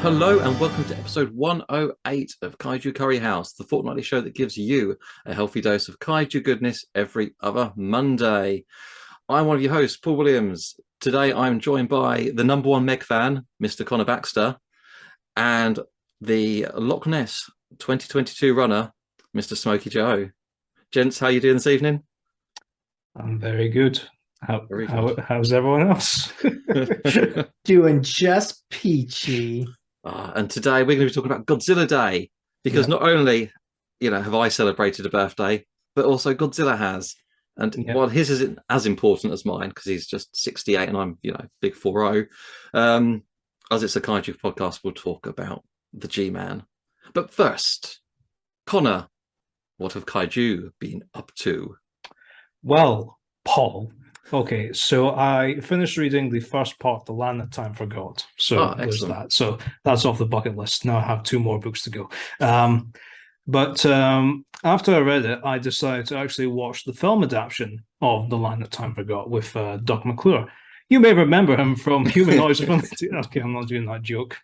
Hello and welcome to episode 108 of Kaiju Curry House, the fortnightly show that gives you a healthy dose of kaiju goodness every other Monday. I'm one of your hosts, Paul Williams. Today I'm joined by the number one Meg fan, Mr. Connor Baxter, and the Loch Ness 2022 runner, Mr. Smokey Joe. Gents, how you doing this evening? I'm very good. Very good. How's everyone else? Doing just peachy. And today we're going to be talking about Godzilla Day, because not only, have I celebrated a birthday, but also Godzilla has. And while his isn't as important as mine, because he's just 68 and I'm, big 40, as it's a kaiju podcast, we'll talk about the G-Man. But first, Connor, what have kaiju been up to? Well, Paul. Okay, so I finished reading the first part, The Land That Time Forgot. So there's that. So that's off the bucket list. Now I have 2 more books to go. But after I read it, I decided to actually watch the film adaptation of The Land That Time Forgot with Doug McClure. You may remember him from Humanoids. Okay, I'm not doing that joke,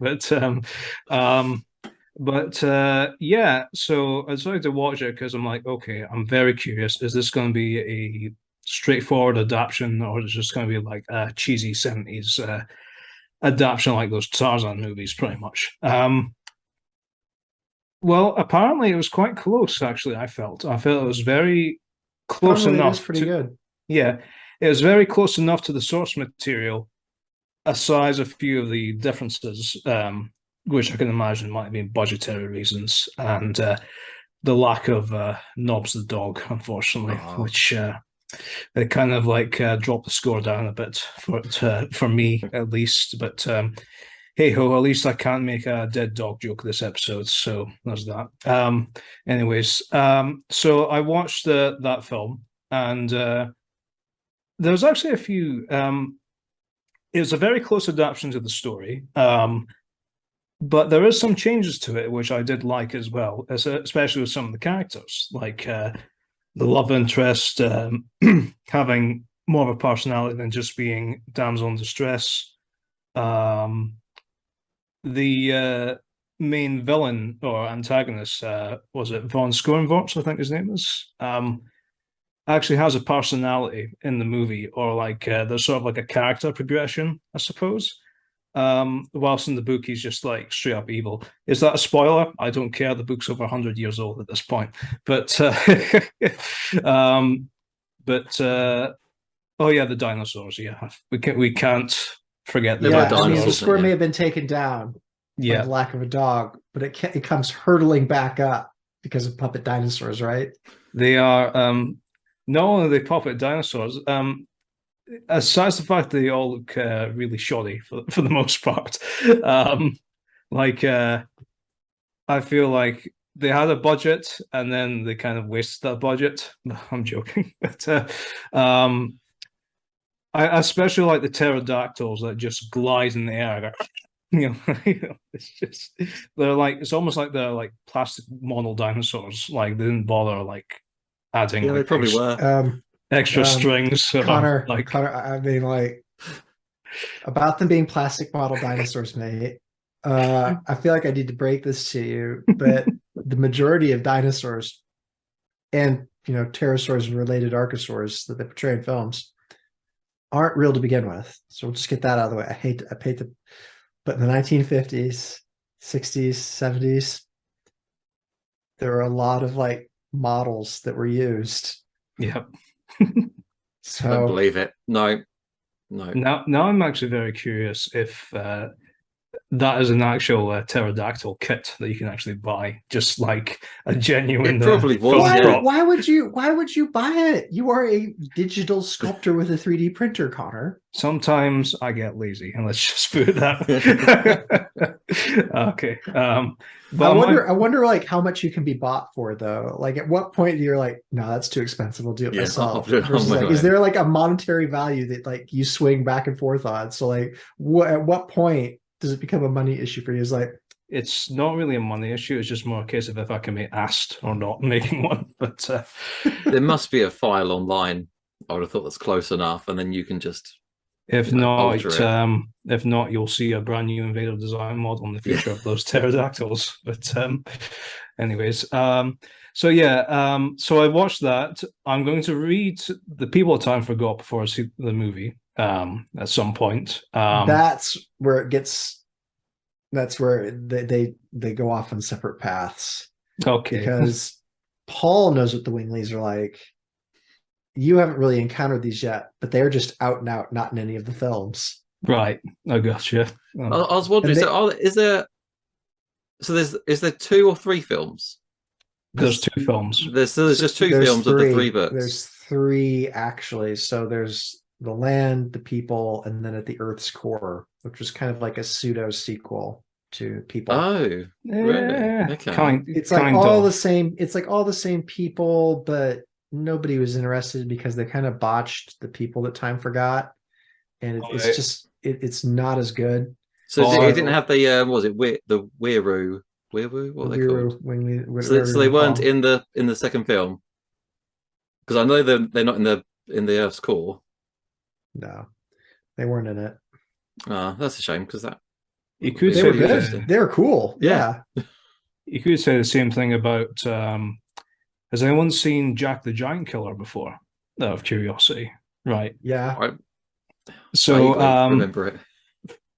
yeah. So I decided to watch it because I'm like, okay, I'm very curious. Is this going to be a straightforward adaptation, or is it just going to be like a cheesy 70s adaptation like those Tarzan movies, pretty much? Well, apparently it was quite close, actually. I felt it was very close enough. It was pretty good. Yeah, it was very close enough to the source material, aside a few of the differences, which I can imagine might have been budgetary reasons, and the lack of Nobs the dog, unfortunately, which it kind of like dropped the score down a bit for me, at least. But hey ho, at least I can't make a dead dog joke this episode, so there's that. Anyways, so I watched that film, and there's actually a few. It was a very close adaptation to the story, but there is some changes to it which I did like as well, especially with some of the characters, like the love interest having more of a personality than just being damsel in distress. The main villain or antagonist, was it von Skorenvorts, I think his name is, actually has a personality in the movie, or like there's sort of like a character progression, I suppose. Whilst in the book he's just like straight up evil. Is that a spoiler? I don't care. The book's over 100 years old at this point. But oh yeah, the dinosaurs. Yeah, we can't forget the dinosaurs. I mean, the score may have been taken down by the lack of a dog, but it comes hurtling back up because of puppet dinosaurs, right? They are not only the puppet dinosaurs, aside the fact that they all look really shoddy for the most part. I feel like they had a budget and then they kind of wasted that budget. I'm joking, but I especially like the pterodactyls that just glide in the air. It's just it's almost like they're like plastic model dinosaurs. Like they didn't bother like adding. Yeah, they probably were. Extra strings. Connor, I mean, like, about them being plastic model dinosaurs, mate. I feel like I need to break this to you, but the majority of dinosaurs and pterosaurs and related archosaurs that they portray in films aren't real to begin with. So we'll just get that out of the way. I hate to, but in the 1950s, 60s, 70s, there were a lot of like models that were used. Yep. So I don't believe it. No. Now I'm actually very curious if that is an actual pterodactyl kit that you can actually buy, just like a genuine. It probably was. Why would you buy it? You are a digital sculptor with a 3D printer, Connor. Sometimes I get lazy, and let's just put it that. Okay. I wonder like how much you can be bought for though. Like at what point you're like, no, that's too expensive. I'll do it myself. Versus, like, is there like a monetary value that like you swing back and forth on? So like, at what point does it become a money issue for you? Is like, it's not really a money issue. It's just more a case of if I can be asked or not making one. But there must be a file online. I would have thought that's close enough, and then you can just If alter it. if not, you'll see a brand new Invader design model in the future of those pterodactyls. But anyways, so yeah, so I watched that. I'm going to read The People of Time Forgot before I see the movie at some point. That's where it gets. That's where they go off on separate paths Okay, because Paul knows what the Winglies are like. You haven't really encountered these yet, but they're just out and out, not in any of the films. right, I gotcha. I was wondering. And they, So, is there? So is there 2 or 3 films? There's 2 films. There's just 2 there's films of the 3 three. books. There's 3 actually. So there's the land, the people, and then at the Earth's core, which was kind of like a pseudo sequel to People. Oh, really? Okay. It's like all the same. It's like all the same people, but nobody was interested because they kind of botched the People That Time Forgot, and it's just it's not as good. So it didn't have the what was it the Weiroo? Weiroo? What are they called? So they weren't in the second film, because I know they're not in the Earth's core. No, they weren't in it. Ah, that's a shame because you could they say were good. They were cool. Yeah. You could say the same thing about. Has anyone seen Jack the Giant Killer before? Out of curiosity, right? Yeah. So remember it.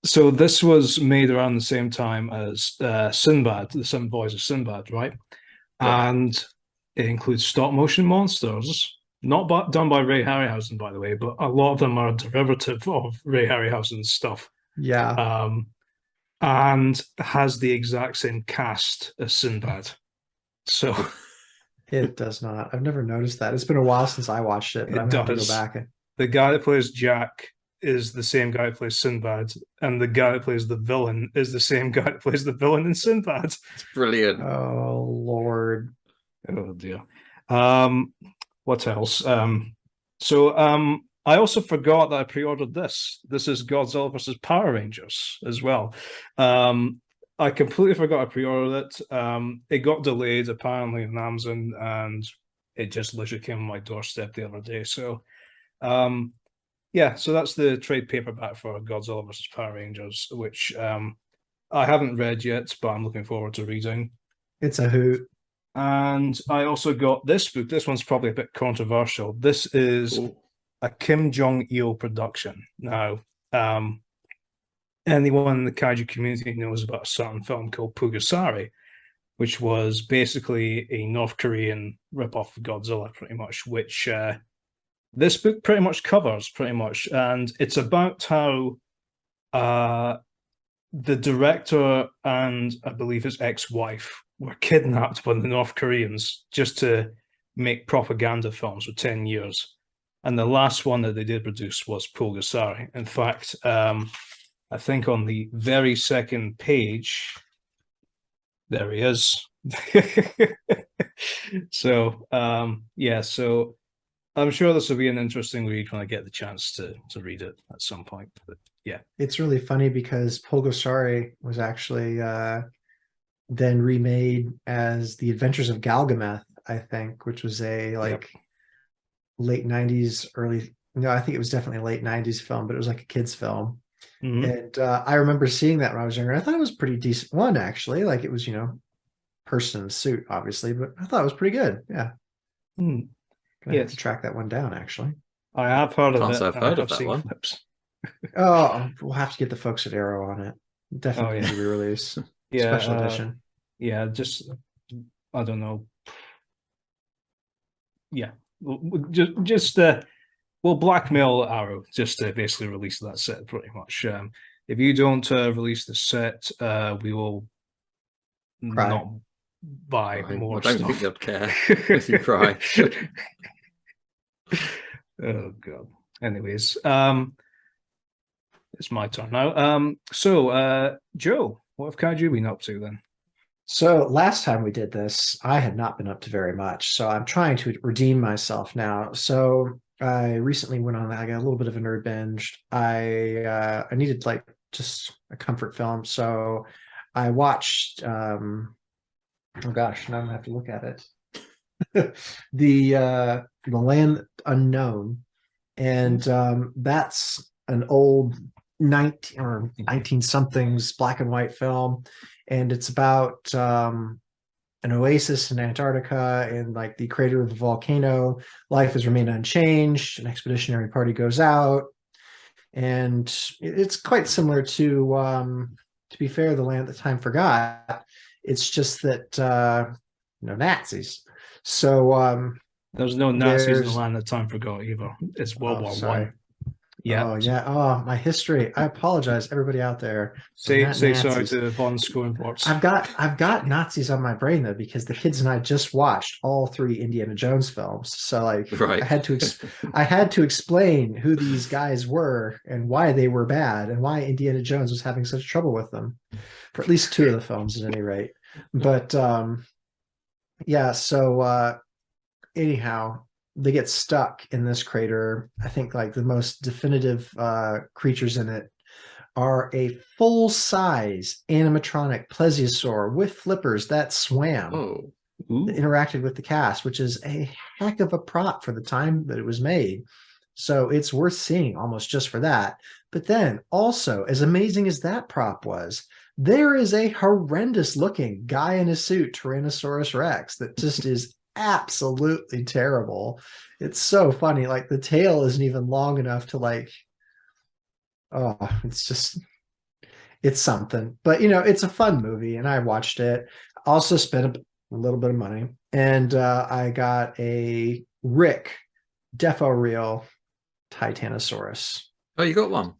So this was made around the same time as Sinbad, the 7 Boys of Sinbad, right? And it includes stop motion monsters, not done by Ray Harryhausen, by the way, but a lot of them are a derivative of Ray Harryhausen's stuff. Yeah. And has the exact same cast as Sinbad. So it does not. I've never noticed that. It's been a while since I watched it, but I'm going to go back. The guy that plays Jack is the same guy that plays Sinbad, and the guy that plays the villain is the same guy that plays the villain in Sinbad. It's brilliant. Oh Lord. Oh dear. What else? I also forgot that I pre-ordered this. This is Godzilla versus Power Rangers as well. I completely forgot I pre-ordered it. It got delayed apparently on Amazon, and it just literally came on my doorstep the other day. So yeah, so that's the trade paperback for Godzilla versus Power Rangers, which I haven't read yet, but I'm looking forward to reading. It's a hoot. And I also got this book. This one's probably a bit controversial. This is a Kim Jong-il production. Now, anyone in the kaiju community knows about a certain film called Pugasari, which was basically a North Korean ripoff of Godzilla, pretty much, which this book pretty much covers, and it's about how the director and I believe his ex-wife were kidnapped by the North Koreans just to make propaganda films for 10 years. And the last one that they did produce was Pugasari. In fact, I think on the very second page, there he is. So, yeah, so I'm sure this will be an interesting read when I get the chance to read it at some point. But yeah, it's really funny because Pulgasari was actually then remade as The Adventures of Galgameth, I think, which was a late 90s, I think it was definitely a late 90s film, but it was like a kid's film. Mm-hmm. And I remember seeing that when I was younger. I thought it was a pretty decent one, actually. Like it was, person in a suit, obviously, but I thought it was pretty good. Yeah. Mm. Gonna have to track that one down, actually. I have heard of it. I've heard of that one. Clips. Oh, we'll have to get the folks at Arrow on it. Definitely a re-release. Special edition. Yeah, just I don't know. Yeah, just we'll blackmail Arrow just to basically release that set, pretty much. If you don't release the set, we will not buy more I don't stuff. think they'll care if you cry. Oh god. Anyways, it's my turn now. So Joe, what have Kaiju been up to then? So last time we did this, I had not been up to very much. So I'm trying to redeem myself now. So I recently went on, I got a little bit of a nerd binge. I needed like just a comfort film. So I watched oh gosh, now I'm gonna have to look at it. The Land Unknown. And that's an old 19 somethings black and white film, and it's about an oasis in Antarctica and like the crater of a volcano. Life has remained unchanged. An expeditionary party goes out, and it's quite similar to be fair, The Land That Time Forgot. It's just that Nazis. So there's no Nazis in The there's Land That Time Forgot either. It's World War sorry. One. Yeah. Oh yeah. Oh, my history. I apologize, everybody out there. Say sorry to the Von Scorenports. I've got Nazis on my brain though, because the kids and I just watched all 3 Indiana Jones films. So like Right. I had to explain who these guys were and why they were bad and why Indiana Jones was having such trouble with them. For at least 2 of the films at any rate. But yeah, so anyhow, they get stuck in this crater. I think like the most definitive creatures in it are a full-size animatronic plesiosaur with flippers that swam, that interacted with the cast, which is a heck of a prop for the time that it was made. So it's worth seeing almost just for that. But then also, as amazing as that prop was, there is a horrendous looking guy in a suit, Tyrannosaurus Rex, that just is absolutely terrible. It's so funny. Like the tail isn't even long enough to like, oh, it's something. But it's a fun movie, and I watched it. Also spent a little bit of money, and I got a Rick Defo Reel Titanosaurus. Oh, you got one?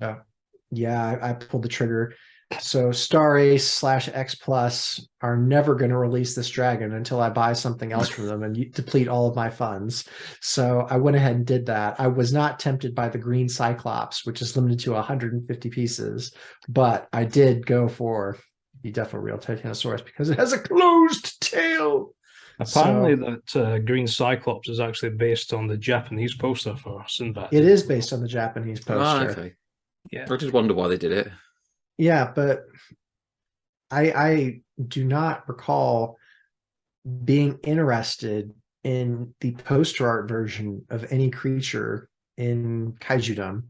Yeah, I pulled the trigger. So Star Ace / X Plus are never going to release this dragon until I buy something else from them and deplete all of my funds. So I went ahead and did that. I was not tempted by the green Cyclops, which is limited to 150 pieces, but I did go for the Defo Reel Titanosaurus because it has a closed tail. Apparently, that green Cyclops is actually based on the Japanese poster for Sinbad. It is based on the Japanese poster. Oh, okay. Yeah. I just wonder why they did it. Yeah, but I do not recall being interested in the poster art version of any creature in Kaijudom,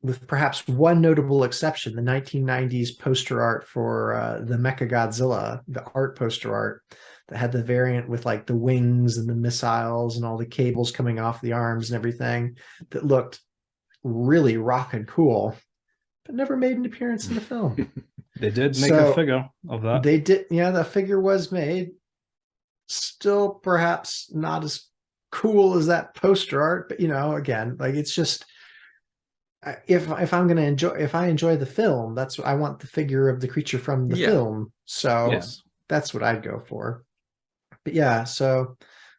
with perhaps one notable exception: the 1990s poster art for the Mecha Godzilla, the art poster art that had the variant with like the wings and the missiles and all the cables coming off the arms and everything, that looked really rockin' cool, but never made an appearance in the film. They did make a figure of that. They did. Yeah, the figure was made. Still perhaps not as cool as that poster art, but again, like it's just, if I'm going to if I enjoy the film, that's what I want, the figure of the creature from the film. So that's what I'd go for. But yeah, so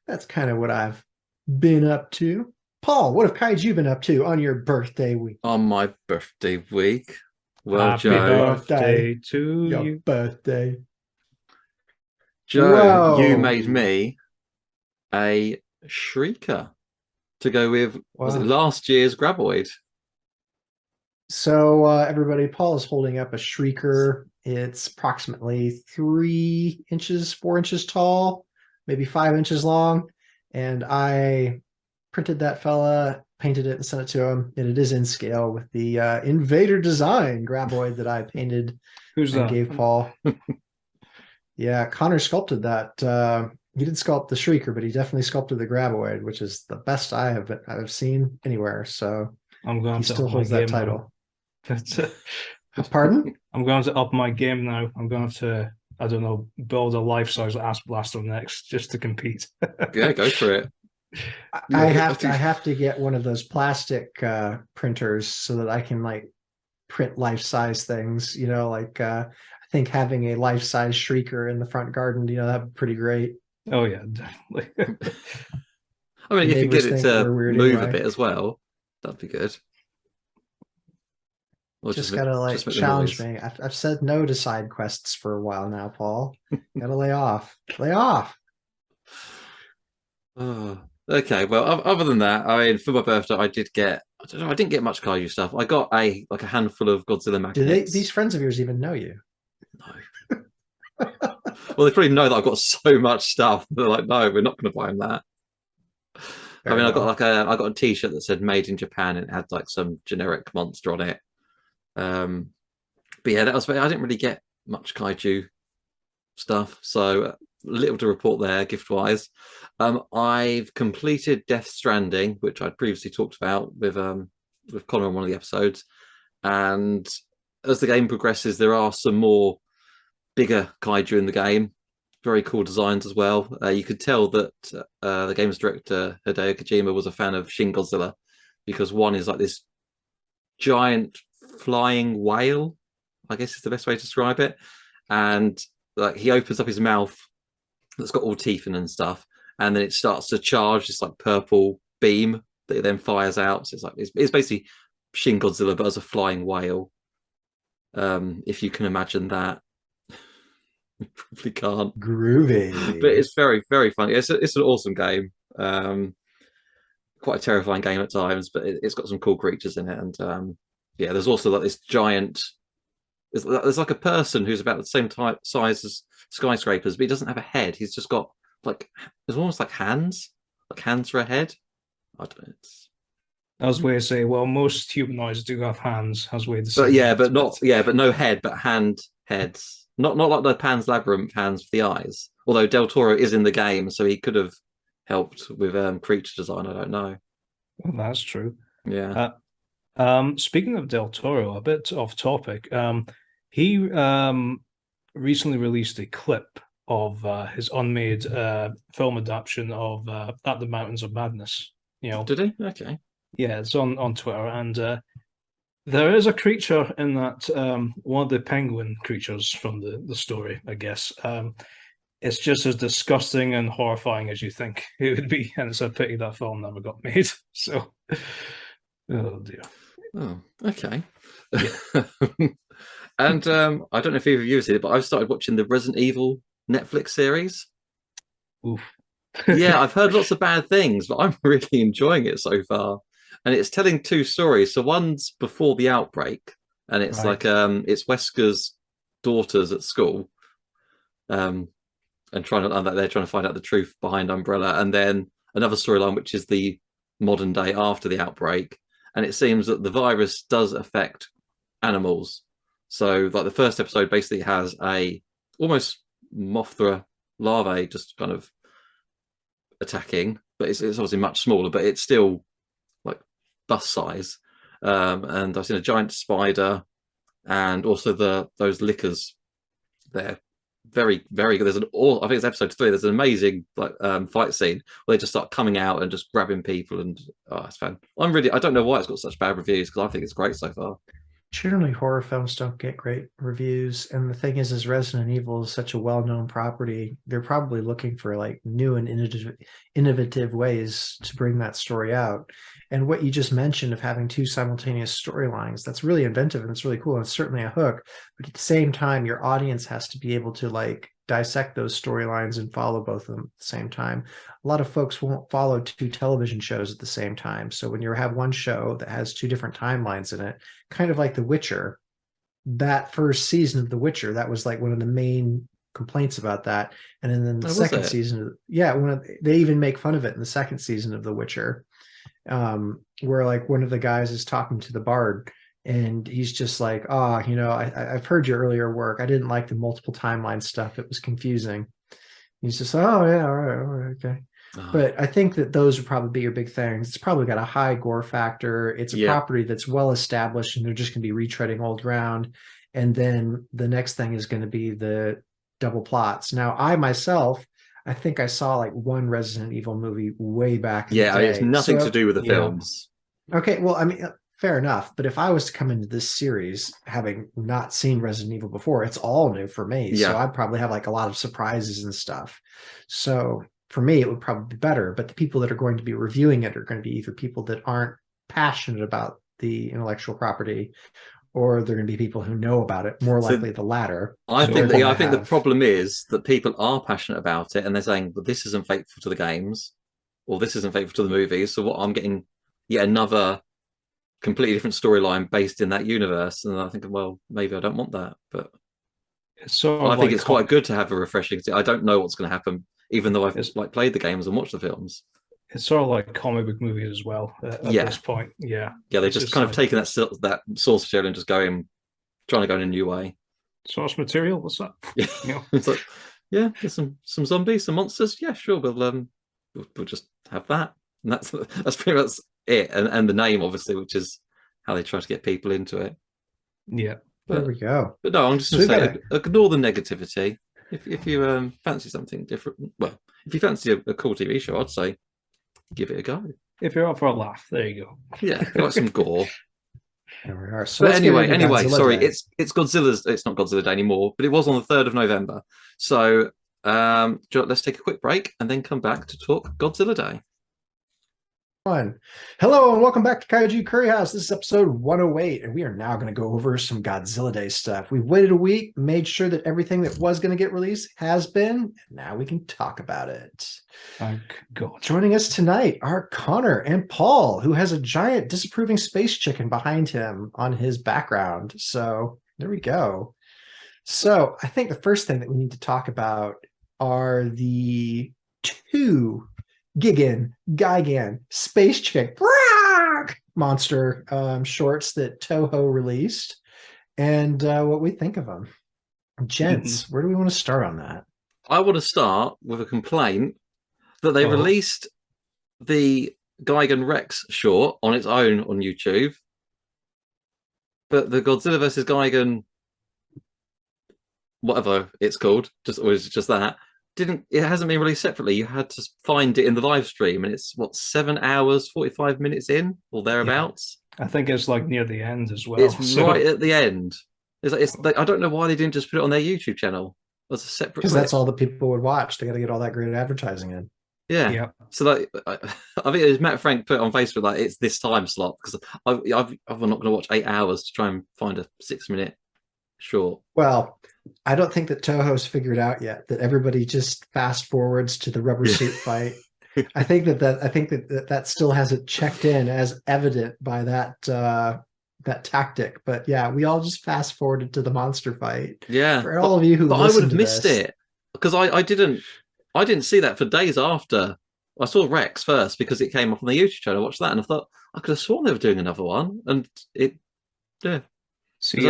that's kind of what I've been up to. Paul, what have Kaiju been up to on your birthday week? On my birthday week? Well, Happy Joe. birthday to Your you. birthday. Joe, Whoa. you made me a shrieker to go with, was it last year's Graboid? So everybody, Paul is holding up a shrieker. It's approximately 3 inches, 4 inches tall, maybe 5 inches long. And I printed that fella, painted it, and sent it to him. And it is in scale with the Invader design Graboid that I painted. Who's and that? Gave Paul. Yeah, Connor sculpted that. He didn't sculpt the shrieker, but he definitely sculpted the Graboid, which is the best I've seen anywhere. So I'm going he to still up my holds that game title. now. Pardon? I'm going to up my game now. I'm going to, I don't know, build a life-size Ass Blaster next just to compete. Yeah, go for it. I have to get one of those plastic printers so that I can like print life-size things. I think having a life-size shrieker in the front garden, that'd be pretty great. Oh yeah, definitely. I mean, if you get it to move anyway. a bit as well, that'd be good. Or Just gotta like challenge me. I've said no to side quests for a while now, Paul. Gotta lay off. Lay off. Oh, okay. Well, other than that, I mean, for my birthday, I didn't get much Kaiju stuff. I got a handful of Godzilla magnets. Do these friends of yours even know you? No. Well, they probably know that I've got so much stuff. They're like, no, we're not going to buy them that. I mean, I got a T-shirt that said "Made in Japan" and it had like some generic monster on it. But yeah, that was. I didn't really get much kaiju stuff, so little to report there, gift-wise. I've completed Death Stranding, which I'd previously talked about with Connor on one of the episodes, and as the game progresses, there are some more bigger kaiju in the game. Very cool designs as well. You could tell that the game's director Hideo Kojima was a fan of Shin Godzilla, because one is like this giant flying whale, I guess is the best way to describe it, and like he opens up his mouth that's got all teeth in and stuff, and then it starts to charge this like purple beam that it then fires out. So it's like it's basically Shin Godzilla but as a flying whale. If you can imagine that. You probably can't. Groovy. But it's very, very funny. It's an awesome game. Quite a terrifying game at times, but it's got some cool creatures in it. And yeah, there's also like this giant. There's like a person who's about the same size as skyscrapers, but he doesn't have a head. He's just got like there's almost like hands for a head. I don't know. I was way to say, well, most humanoids do have hands, as way to say. But yeah, but not but no head, but heads. Not like the Pan's Labyrinth hands for the eyes. Although Del Toro is in the game, so he could have helped with creature design. I don't know. Well, that's true. Yeah. Speaking of Del Toro, a bit off topic. He recently released a clip of his unmade film adaptation of At the Mountains of Madness. You know, did he? Okay. Yeah, it's on Twitter, and there is a creature in that, one of the penguin creatures from the story, I guess. It's just as disgusting and horrifying as you think it would be, and it's a pity that film never got made. So, oh dear. Oh, okay. Yeah. And I don't know if either of you have seen it, but I've started watching the Resident Evil Netflix series. Oof. Yeah, I've heard lots of bad things, but I'm really enjoying it so far. And it's telling two stories. So one's before the outbreak, and it's Right. like it's Wesker's daughters at school, and they're trying to find out the truth behind Umbrella. And then another storyline, which is the modern day after the outbreak, and it seems that the virus does affect animals. So like the first episode basically has a almost Mothra larvae just kind of attacking, but it's obviously much smaller, but it's still like bus size. And I've seen a giant spider, and also those lickers. They're very, very good. I think it's episode 3. There's an amazing fight scene where they just start coming out and just grabbing people, and it's fun. I don't know why it's got such bad reviews, because I think it's great so far. Generally, horror films don't get great reviews, and the thing is Resident Evil is such a well-known property. They're probably looking for like new and innovative ways to bring that story out. And what you just mentioned of having two simultaneous storylines, that's really inventive and it's really cool. And it's certainly a hook, but at the same time, your audience has to be able to like dissect those storylines and follow both of them at the same time. A lot of folks won't follow two television shows at the same time. So when you have one show that has two different timelines in it, kind of like The Witcher, that first season of The Witcher, that was like one of the main complaints about that. And then the second season, they even make fun of it in the second season of The Witcher, where like one of the guys is talking to the bard, and he's just like, I've heard your earlier work. I didn't like the multiple timeline stuff. It was confusing. He's just, oh yeah, all right, okay. But I think that those would probably be your big things. It's probably got a high gore factor. It's a property that's well established, and they're just going to be retreading old ground. And then the next thing is going to be the double plots. Now, I think I saw like one Resident Evil movie way back in the day. It's nothing to do with the films. Okay, well, I mean, fair enough. But if I was to come into this series having not seen Resident Evil before, it's all new for me. Yeah. So I'd probably have like a lot of surprises and stuff. So for me, it would probably be better. But the people that are going to be reviewing it are going to be either people that aren't passionate about the intellectual property, or they're going to be people who know about it, more likely the latter. I think the problem is that people are passionate about it, and they're saying, well, this isn't faithful to the games, or this isn't faithful to the movies. So what I'm getting yet another completely different storyline based in that universe. And I think, well, maybe I don't want that. But I think it's quite good to have a refreshing. I don't know what's going to happen, even though I've played the games and watched the films. It's sort of like comic book movies as well at Yeah. this point. Yeah. Yeah, they've It's just kind of like taken that source material and just trying to go in a new way. source material. What's that? Yeah, You know, it's like, yeah, there's some zombies, some monsters. Yeah, sure, we'll just have that, and that's pretty much it. And the name, obviously, which is how they try to get people into it. yeah. There But we go. but no, I'm just So going we to got say, ignore the negativity. If you fancy something different, well, if you fancy a cool TV show, I'd say give it a go. If you're up for a laugh, there you go. Yeah, if you like some gore. There we are. So But let's get anyway, into Godzilla sorry, Day. it's Godzilla's. It's not Godzilla Day anymore, but it was on the 3rd of November. So let's take a quick break and then come back to talk Godzilla Day. Hello and welcome back to Kaiju Curry House. This is episode 108, and we are now going to go over some Godzilla Day stuff. We've waited a week, made sure that everything that was going to get released has been, and now we can talk about it. Thank God. Joining us tonight are Connor and Paul, who has a giant disapproving space chicken behind him on his background. So there we go. So I think the first thing that we need to talk about are the two Gigan space chick monster shorts that Toho released, and what we think of them. Gents, where do we want to start on that? I want to start with a complaint that they released the Gigan Rex short on its own on YouTube, but the Godzilla versus Gigan, whatever it's called, just that. It hasn't been released separately. You had to find it in the live stream, and it's 7 hours 45 minutes in or thereabouts. Yeah. I think it's like near the end as well. It's right at the end. I don't know why they didn't just put it on their YouTube channel as a separate. Because that's all the people would watch. They got to get all that great advertising in. Yeah. So I think it was Matt Frank put on Facebook like it's this time slot because I'm not going to watch 8 hours to try and find a 6-minute short. Well, I don't think that Toho's figured out yet that everybody just fast forwards to the rubber suit fight. I think that still hasn't checked in as evident by that tactic. But yeah, we all just fast forwarded to the monster fight. Yeah, for all of you who I would have missed this, it because I didn't see that for days after. I saw Rex first because it came up on the YouTube channel. I watched that and I thought I could have sworn they were doing another one, and yeah. See,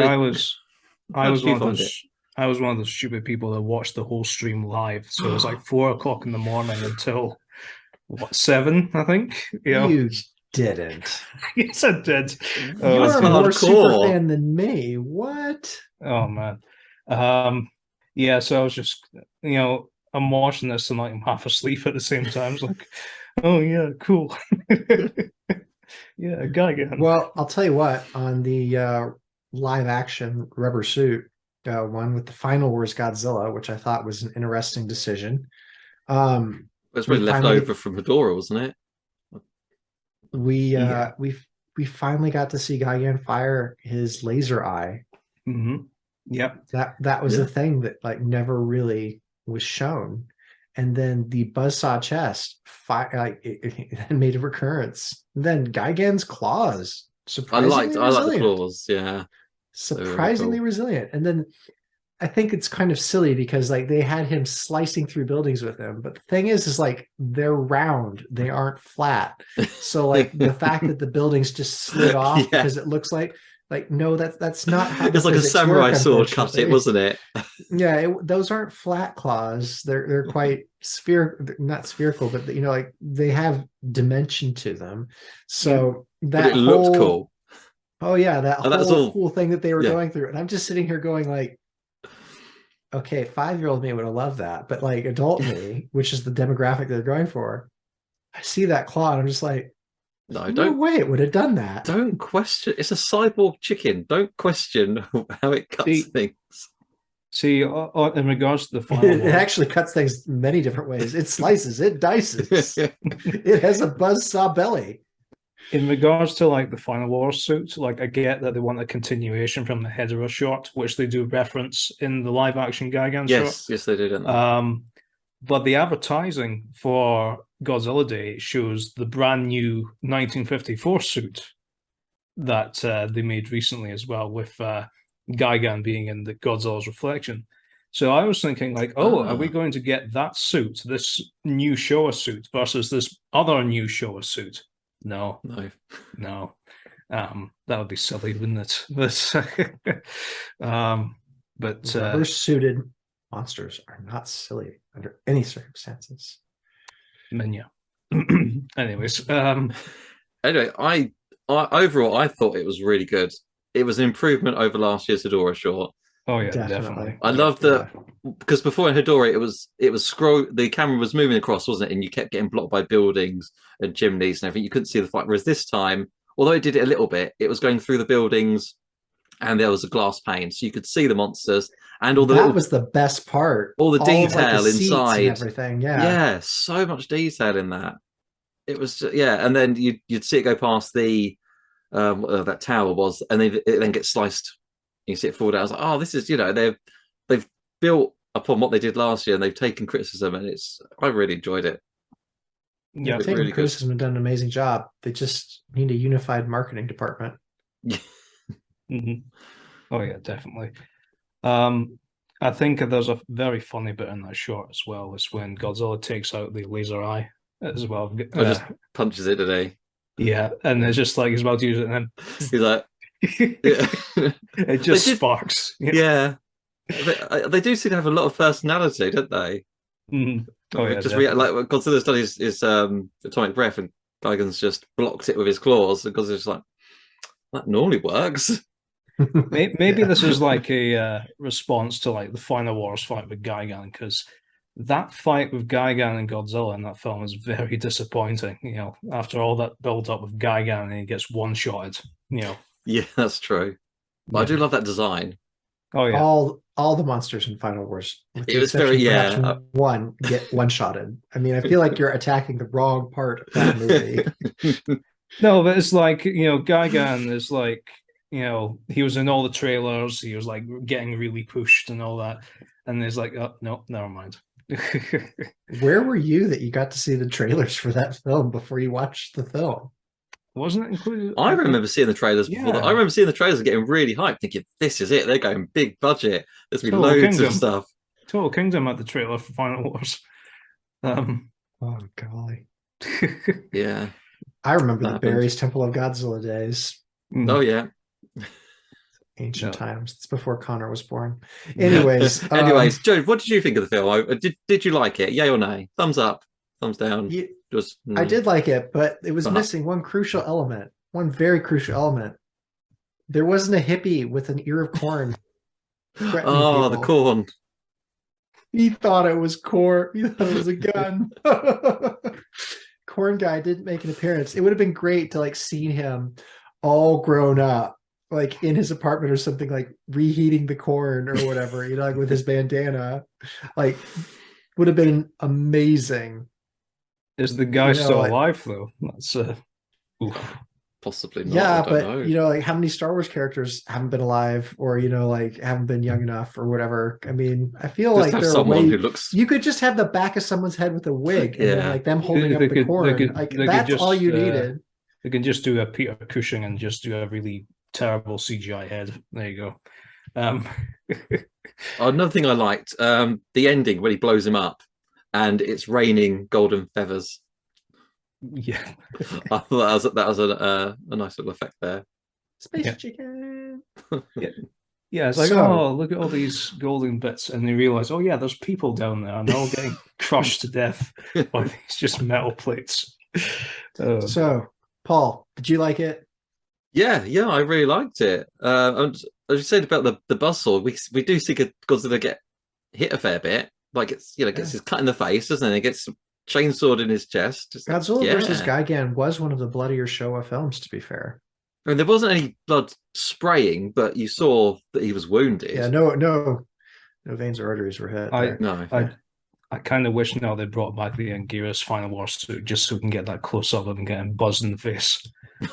I was one of those stupid people that watched the whole stream live. So it was like 4 o'clock in the morning until 7, I think. You didn't. Yes, I did. You're a more super fan than me. What? Oh man. Yeah. So I was just, I'm watching this and like I'm half asleep at the same time. It's like, oh yeah, cool. Yeah, Gigan. Well, I'll tell you what. On the live action rubber suit one with the Final Wars Godzilla, which I thought was an interesting decision. It's really left over from Hedorah, wasn't it? We finally got to see Gigan fire his laser eye. Mm-hmm. Yep. That was a thing that like never really was shown. And then the buzzsaw chest it made a recurrence. And then Gigan's claws. Surprisingly I like the claws, yeah. Surprisingly resilient. And then I think it's kind of silly because like they had him slicing through buildings with him, but the thing is like they're round, they aren't flat. So like the fact that the buildings just slid off because it looks like no, that's not how it's like a samurai sword cut it, wasn't it? Yeah, those aren't flat claws. They're quite not spherical, but like they have dimension to them. So but it looked cool. Oh yeah, that whole cool thing that they were going through. And I'm just sitting here going like, okay, 5-year-old me would have loved that. But like adult me, which is the demographic they're going for, I see that claw and I'm just like, no way it would have done that. Don't question. It's a cyborg chicken. Don't question how it cuts things. See, in regards to the Final Wars, it actually cuts things many different ways. It slices, it dices. It has a buzzsaw belly. In regards to like the Final Wars suit, like I get that they want a continuation from the Hedorah shot, which they do reference in the live action Gigan shot. Yes, they did. But the advertising for Godzilla Day shows the brand new 1954 suit that they made recently as well, with Gigan being in the Godzilla's reflection. So I was thinking, like, oh, are we Ah. going to get that suit, this new Showa suit, versus this other new Showa suit? No, No. no. That would be silly, wouldn't it? But Rubber suited monsters are not silly under any circumstances. Minya. Anyways, Anyway, I overall I thought it was really good. It was an improvement over last year's Hedora short. oh yeah, Definitely. definitely. I love that because before in Hedora it was scroll the camera was moving across, wasn't it? And you kept getting blocked by buildings and chimneys and everything. You couldn't see the fight. Whereas this time, although it did it a little bit, it was going through the buildings and there was a glass pane, so you could see the monsters and all the that was the best part. all the All of, like, detail the seats inside. and everything. Yeah. Yeah, so much detail in that. It was yeah, and then you'd see it go past the that tower was, and it then gets sliced. You see it fall down. I was like, oh, this is they've built upon what they did last year, and they've taken criticism, and I really enjoyed it. Yeah, I think really good. criticism have done an amazing job. They just need a unified marketing department. Mhm. Oh yeah, definitely. I think there's a very funny bit in that short as well. Is when Godzilla takes out the laser eye as well. Or just punches it today. Yeah, and it's just like he's about to use it, and then He's like, yeah, it just They did- sparks. yeah. They do seem to have a lot of personality, don't they? Mhm. Oh yeah, Just definitely. like when Godzilla studies his atomic breath, and Gigan's just blocked it with his claws, and Godzilla's just like, that normally works. Maybe this is like a response to like the Final Wars fight with Gigan, because that fight with Gigan and Godzilla in that film is very disappointing. You know, after all that build up with Gigan and he gets one-shotted. You know, Yeah, that's true. But I do love that design. oh yeah, all the monsters in Final Wars, with It the was very- exception yeah. perhaps one, get one-shotted. I mean, I feel like you're attacking the wrong part of that movie. no, but it's like, you know, Gigan is like, you know, he was in all the trailers, he was like getting really pushed and all that, and it's like, oh no, never mind. Where were you that you got to see the trailers for that film before you watched the film? Wasn't it included? I remember seeing the trailers before that. Yeah. I remember seeing the trailers and getting really hyped, thinking, this is it. They're going big budget. There's been Total loads Kingdom. of stuff. Total Kingdom had the trailer for Final Wars. Oh golly. Yeah. I remember the Happened. Barry's Temple of Godzilla days, Oh, yeah. ancient No. times. It's before Connor was born. Anyways, Anyways, Joe, what did you think of the film? Did you like it? Yay or nay? Thumbs up, thumbs down. Just I did like it, but it was But- missing one crucial element, one very crucial element. There wasn't a hippie with an ear of corn. threatening Oh, the people. corn. He thought it was corn. He thought it was a gun. Corn guy didn't make an appearance. It would have been great to like see him all grown up, like in his apartment or something, like reheating the corn or whatever, like with his bandana. Like, would have been amazing. Is the guy You know, still like- alive though? That's oof. Possibly not. Yeah, I don't but know. like how many Star Wars characters haven't been alive, or like haven't been young enough, or whatever? I mean, I feel Just like have there are someone ways who looks. you could just have the back of someone's head with a wig, and then Yeah. like them holding up They the could- corn. they could- Like they could that's all just, you needed. They can just do a Peter Cushing and just do a really terrible CGI head. There you go. Another thing I liked, the ending when he blows him up, and it's raining golden feathers. Yeah. I thought that was a nice little effect there. Space Yeah. chicken. Yeah, it's like, So- oh, look at all these golden bits. And they realize, oh, yeah, there's people down there and they're all getting crushed to death by these just metal plates. So, Paul, did you like it? Yeah, I really liked it. And as you said about the buzzsaw, we do see Godzilla get hit a fair bit. Like gets his cut in the face, doesn't it? It gets chainsawed in his chest. It's like, Godzilla versus yeah. Gigan was one of the bloodier Showa films, to be fair. I mean, there wasn't any blood spraying, but you saw that he was wounded. Yeah, no veins or arteries were hit. there. No. I kind of wish now they brought back the Anguirus Final War suit just so we can get that close up of him getting buzzed in the face.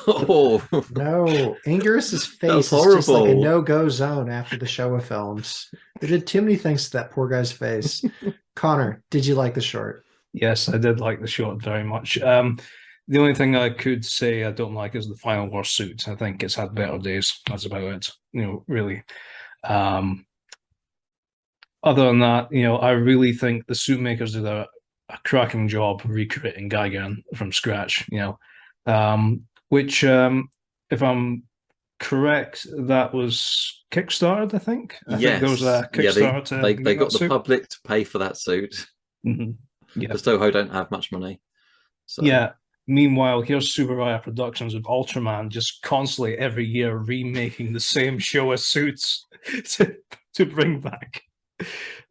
Oh, No, Anguirus's face was is just like a horrible. no-go zone after the Showa films. They did too many things to that poor guy's face. Connor, did you like the short? Yes, I did like the short very much. The only thing I could say I don't like is the Final War suit. I think it's had better days. That's about it. Really. other than that, I really think the suit makers did a cracking job recreating Gigan from scratch. Which, if I'm correct, that was kickstarted. I think. I think there was Yes, a yeah, Kickstarter they to make got that the suit. public to pay for that suit Hmm. Yeah, because Toho don't have much money. So yeah. Meanwhile, here's Super Riot Productions with Ultraman just constantly every year remaking the same Showa suits to to bring back.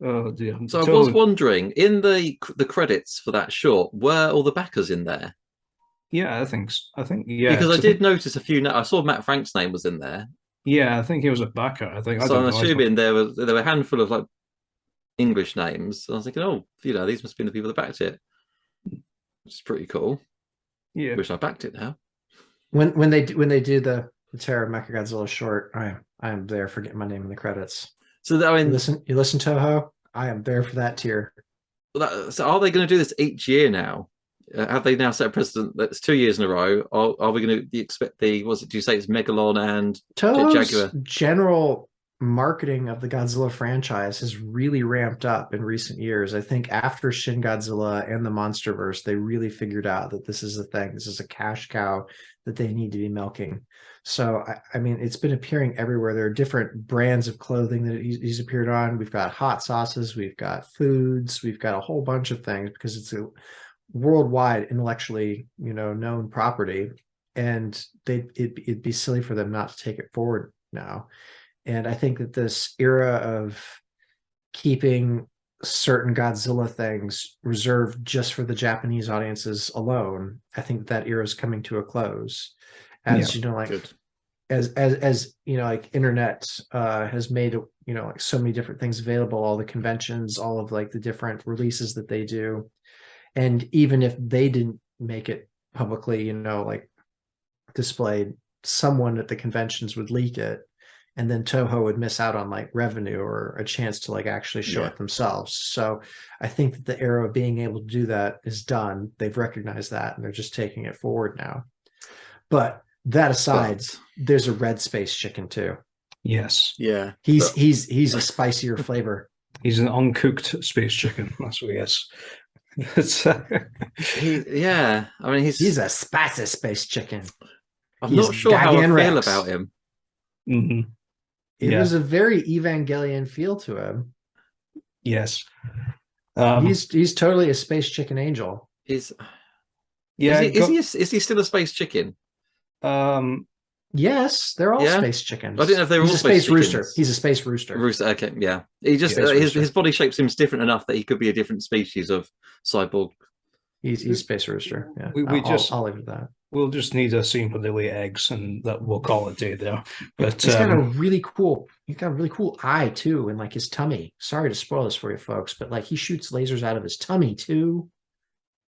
Oh dear. So I was wondering, in the credits for that short, were all the backers in there? Yeah, I think yeah, Because I 'cause I did think notice a few. I saw Matt Frank's name was in there, yeah, I think he was a backer. I think I so don't I'm know. assuming there were a handful of like English names. I was thinking, oh, these must be the people that backed it, which is pretty cool. Yeah. Wish I backed it now. When they do the Terror of Mechagodzilla short, I am there for getting my name in the credits. So I mean, You listen Toho, I am there for that tier. so are they going to do this each year now? Have they now set a precedent that's 2 years in a row? Are we going to expect was it? Do you say it's Megalon and Toho's Jaguar? general marketing of the Godzilla franchise has really ramped up in recent years. I think after Shin Godzilla and the MonsterVerse, they really figured out that this is a thing. This is a cash cow that they need to be milking. So, I mean, it's been appearing everywhere. There are different brands of clothing that he's appeared on. We've got hot sauces, we've got foods, we've got a whole bunch of things because it's a worldwide intellectually, known property, and it'd be silly for them not to take it forward now. And I think that this era of keeping certain Godzilla things reserved just for the Japanese audiences alone, I think that era is coming to a close. As like Good. as like internet has made like so many different things available, all the conventions, all of like the different releases that they do. And even if they didn't make it publicly, like displayed, someone at the conventions would leak it, and then Toho would miss out on like revenue or a chance to like actually show it themselves. So I think that the era of being able to do that is done. They've recognized that and they're just taking it forward now. But that aside, there's a red space chicken too. Yes. Yeah. He's a spicier flavor. He's an uncooked space chicken. That's what he is. Yeah. I mean, he's a spicy space chicken. I'm not sure how I feel about him. Mm-hmm. It was a very Evangelion feel to him. Yes. He's totally a space chicken angel. Is he still a space chicken? Yes, they're all space chickens. I didn't know if they were all space rooster. He's a space rooster. Rooster, okay, yeah. He just his body shape seems different enough that he could be a different species of cyborg. He's space rooster. Yeah, I'll leave it at that. We'll just need a scene where they lay eggs, and that we'll call it day there. But he's got a really cool eye too, and like his tummy. Sorry to spoil this for you folks, but like he shoots lasers out of his tummy too.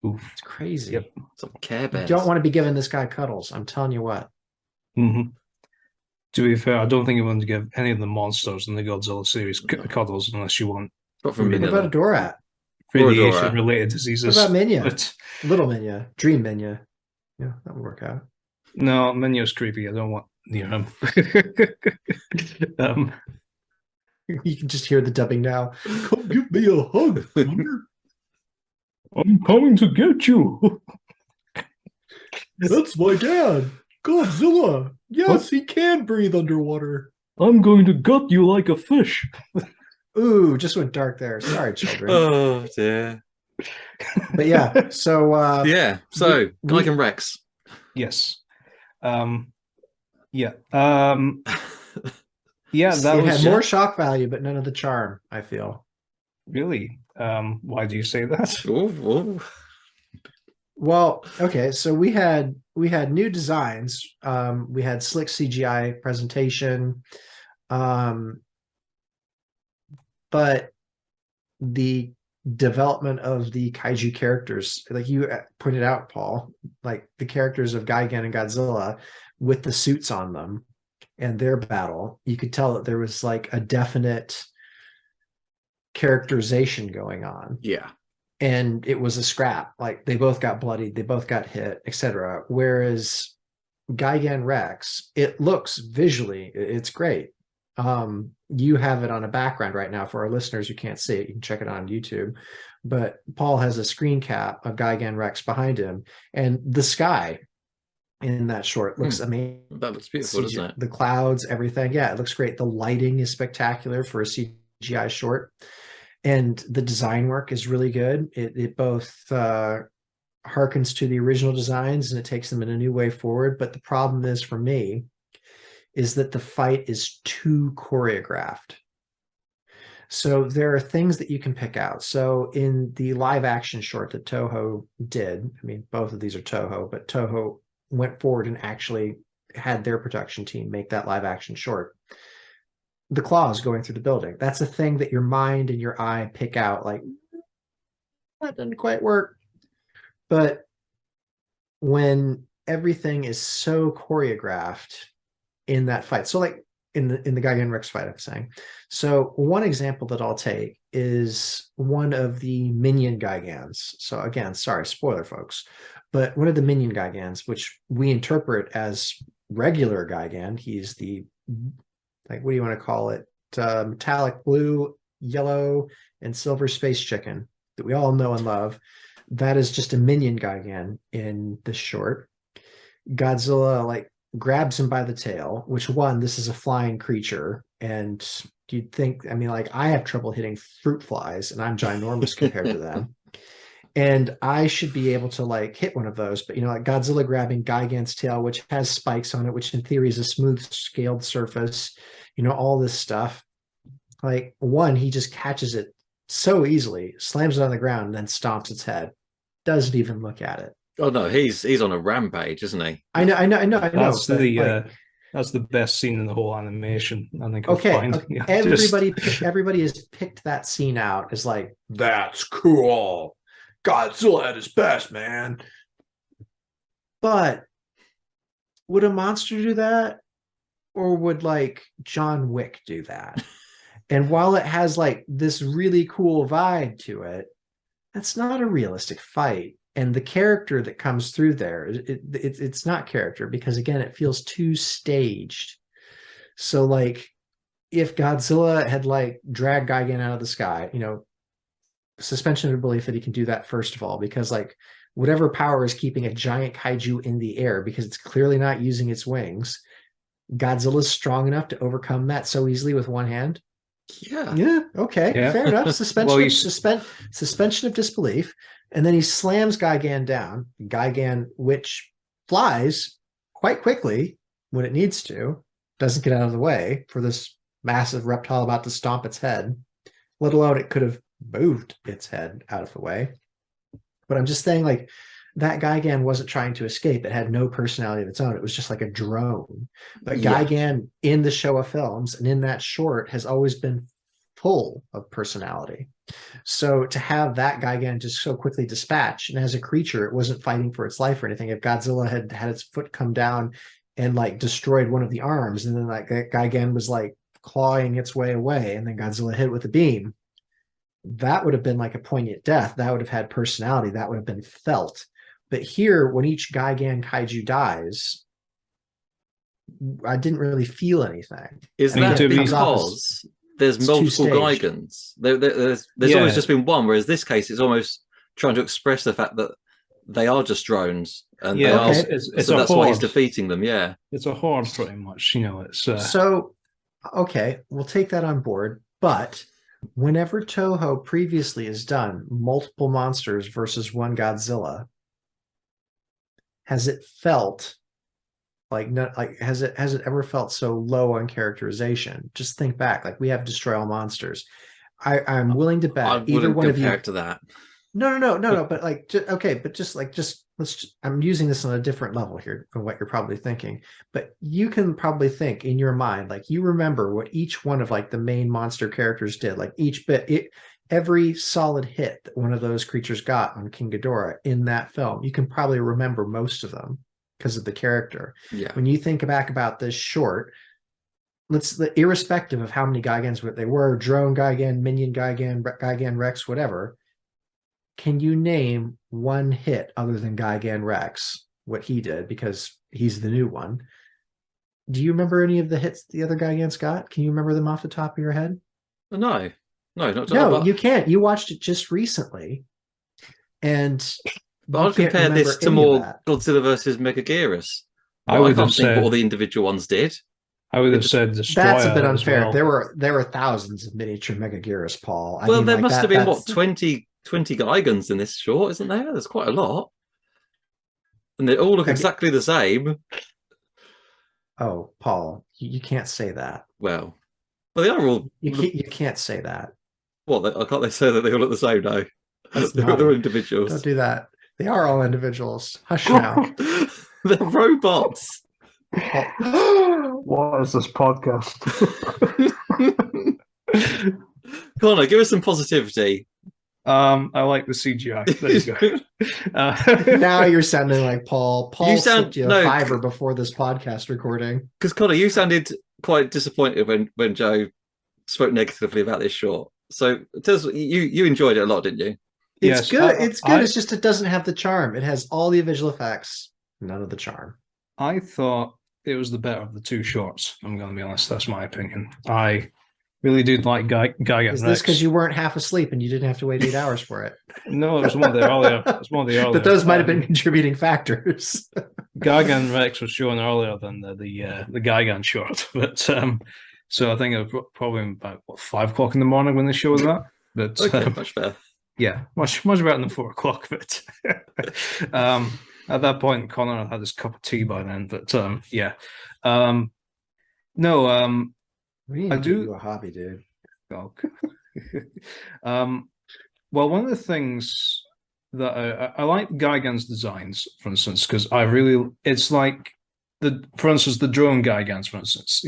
Oof. It's crazy. Yep. Some Care Bears. You don't want to be giving this guy cuddles. I'm telling you what. Mm-hmm. To be fair, I don't think you want to give any of the monsters in the Godzilla series cuddles unless you want. What about a Dorat? Radiation-related diseases. What about Minya? Little Minya, Dream Minya. Yeah, that would work out. No, Minya's creepy. I don't want near him. You can just hear the dubbing now. Come give me a hug. I'm coming to get you. That's my dad, Godzilla. Yes, what? He can breathe underwater. I'm going to gut you like a fish. Ooh, just went dark there. Sorry, children. Oh dear. But yeah, so Gigan Rex. Yes. Yeah. Yeah, that it had more shock value, but none of the charm, I feel. Really? Why do you say that? Ooh. Well, okay, so we had new designs. We had slick CGI presentation. But the development of the kaiju characters, like you pointed out, Paul, like the characters of Gigan and Godzilla with the suits on them and their battle, you could tell that there was like a definite characterization going on. Yeah. And it was a scrap. Like they both got bloodied, they both got hit, etc. Whereas Gigan Rex, it looks visually, it's great. You have it on a background right now for our listeners who can't see it. You can check it on YouTube. But Paul has a screen cap of Gigan Rex behind him, and the sky in that short looks amazing. That looks beautiful, doesn't it? The clouds, everything. Yeah, it looks great. The lighting is spectacular for a CGI short, and the design work is really good. It both harkens to the original designs and it takes them in a new way forward. But the problem is for me is that the fight is too choreographed. So there are things that you can pick out. So in the live action short that Toho did, I mean, both of these are Toho, but Toho went forward and actually had their production team make that live action short. The claws going through the building. That's a thing that your mind and your eye pick out, like, that didn't quite work. But when everything is so choreographed in that fight, so like in the Gigan Rex fight, I'm saying. So one example that I'll take is one of the minion Gigans. So again, sorry, spoiler folks, but one of the minion Gigans, which we interpret as regular Gigan, he's the, like, what do you want to call it? Metallic blue, yellow, and silver space chicken that we all know and love. That is just a minion Gigan in this short. Godzilla, like, grabs him by the tail, which, one, this is a flying creature, and you'd think, I mean, like, I have trouble hitting fruit flies and I'm ginormous compared to them, and I should be able to like hit one of those. But like Godzilla grabbing Gigan's tail, which has spikes on it, which in theory is a smooth scaled surface, all this stuff, like, one, he just catches it so easily, slams it on the ground, and then stomps its head, doesn't even look at it. Oh no, he's on a rampage, isn't he? I know. That's like, that's the best scene in the whole animation, I think. Okay, yeah, everybody has picked that scene out as like, that's cool. Godzilla at his best, man. But would a monster do that, or would like John Wick do that? And while it has like this really cool vibe to it, that's not a realistic fight. And the character that comes through there, it's not character, because again, it feels too staged. So like, if Godzilla had like dragged Gigan out of the sky, suspension of belief that he can do that, first of all, because like whatever power is keeping a giant kaiju in the air, because it's clearly not using its wings, Godzilla's strong enough to overcome that so easily with one hand. Yeah. Okay. Yeah. Fair enough. Suspension of disbelief. And then he slams Gigan down. Gigan, which flies quite quickly when it needs to, doesn't get out of the way for this massive reptile about to stomp its head, let alone it could have moved its head out of the way. But I'm just saying, like, that Gigan wasn't trying to escape. It had no personality of its own. It was just like a drone. But Gigan in the Showa films and in that short has always been full of personality. So to have that Gigan just so quickly dispatched, and as a creature, it wasn't fighting for its life or anything. If Godzilla had had its foot come down and like destroyed one of the arms, and then like that Gigan was like clawing its way away, and then Godzilla hit with a beam, that would have been like a poignant death. That would have had personality. That would have been felt. But here, when each Gigan kaiju dies, I didn't really feel anything. Is that because there's multiple Gigans? There's always just been one, whereas this case it's almost trying to express the fact that they are just drones, and they are, so that's why he's defeating them. Yeah, it's a horde, pretty much. It's so okay. We'll take that on board, but whenever Toho previously has done multiple monsters versus one Godzilla, has it felt like, not like, has it ever felt so low on characterization? Just think back, like, we have Destroy All Monsters. I'm willing to bet either one of you to that. No, but like, I'm using this on a different level here than what you're probably thinking, but you can probably think in your mind, like, you remember what each one of like the main monster characters did, like each bit, every solid hit that one of those creatures got on King Ghidorah in that film. You can probably remember most of them because of the character. Yeah. When you think back about this short, irrespective of how many Gigans they were, drone Gigan, minion Gigan, Gigan Rex, whatever, can you name one hit other than Gigan Rex, what he did, because he's the new one, Do you remember any of the hits the other Gigants got? Can you remember them off the top of your head? No, no, not No, but you can't. You watched it just recently, and but you I'd can't compare this remember to any of more that. Godzilla versus Megaguirus. I Well, I would have can't think what all said the individual ones did. I would It have just said That's a bit Destroyer as unfair. well. There were thousands of miniature Megaguirus, Paul. I well, mean, there like must have that. been what That's 20 Gigans in this short, isn't there? There's quite a lot, and they all look I, exactly the same. oh, Paul, you can't say that. Well, they are all. You can't say that. What? Can't they say that they all look the same? No, That's they're naughty. Don't individuals. do that. They are all individuals. Hush now. They're robots. Paul. What is this podcast? Connor, give us some positivity. I like the CGI. There you go. Now you're sounding like Paul. Paul slipped you a no, fiver before this podcast recording. because Connor, you sounded quite disappointed when Joe spoke negatively about this short. So tell us, you enjoyed it a lot, didn't you? It's Yes, good. It's good. It's just it doesn't have the charm. It has all the visual effects, none of the charm. I thought it was the better of the two shorts. I'm going to be honest. That's my opinion. I really did like Gigan Is Rex. this because you weren't half asleep and you didn't have to wait 8 hours for it? No, it was one of the earlier. It was one of the earlier. But those might have been contributing factors. Gigan Rex was shown earlier than the Gigan short, but so I think it was probably about 5 o'clock in the morning when they showed that. But Okay, much better. yeah, much better than 4 o'clock. But at that point, Connor had his cup of tea by then. But yeah, no, We need I to do- do a hobby, dude. oh, well, one of the things that I like Gigan's designs, for instance, because it's like for instance, the drone Gigans, for instance,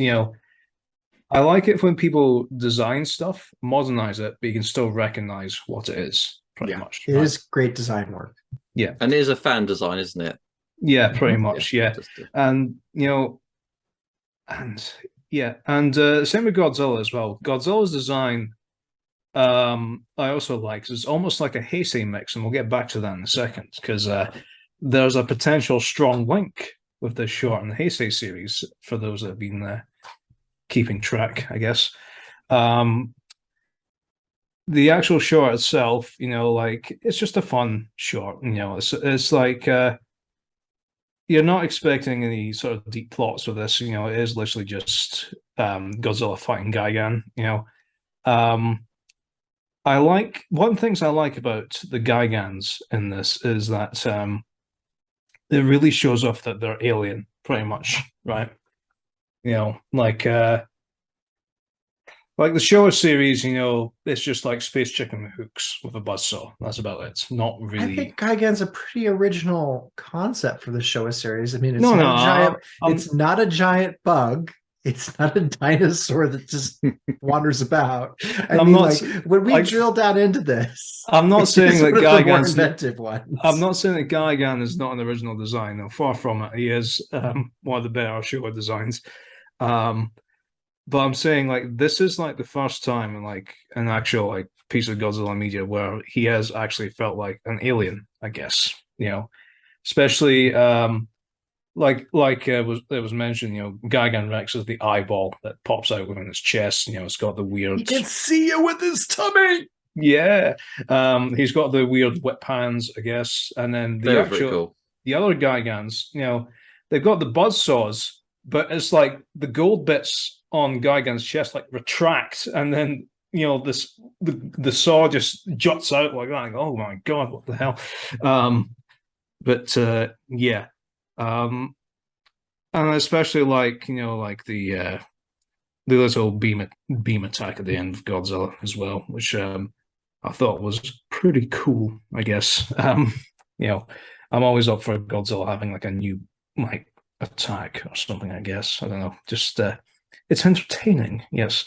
I like it when people design stuff, modernize it, but you can still recognize what it is, pretty much. It is great design work. Yeah. And it is a fan design, isn't it? Yeah, pretty much. Yeah. Just And, and same with Godzilla as well. Godzilla's design, I also like, 'cause it's almost like a Heisei mix, and we'll get back to that in a second, because there's a potential strong link with this short and the Heisei series for those that have been keeping track, I guess. The actual short itself, it's just a fun short. It's like you're not expecting any sort of deep plots with this. It is literally just Godzilla fighting Gigan. I like one of the things I like about the Gigans in this is that it really shows off that they're alien, pretty much, right? Like the Showa series, it's just like Space Chicken with hooks with a buzzsaw. That's about it. It's not I really. think Gigan's a pretty original concept for the Showa series. I mean, it's No, not no, a giant. I'm- It's not a giant bug. It's not a dinosaur that just wanders about. I I'm mean, not- when we like- drill down into this, I'm not it's saying that one of the more Gigan's. inventive ones. I'm not saying that Gigan is not an original design. No, far from it. He is one of the better Showa designs. But I'm saying this is like the first time in an actual piece of Godzilla media where he has actually felt like an alien, I guess. Especially it was mentioned, Gigan Rex is the eyeball that pops out within his chest. It's got the weird. He can see you with his tummy. Yeah, he's got the weird whip hands, I guess, and then very cool. the other Gigans, they've got the buzz saws, but it's like the gold bits on Gigan's chest retract, and then the saw just juts out like that. Oh my god, what the hell? Yeah, and especially the little beam attack at the end of Godzilla as well, which I thought was pretty cool. I guess I'm always up for Godzilla having a new attack or something. I guess I don't know. Just it's entertaining, yes.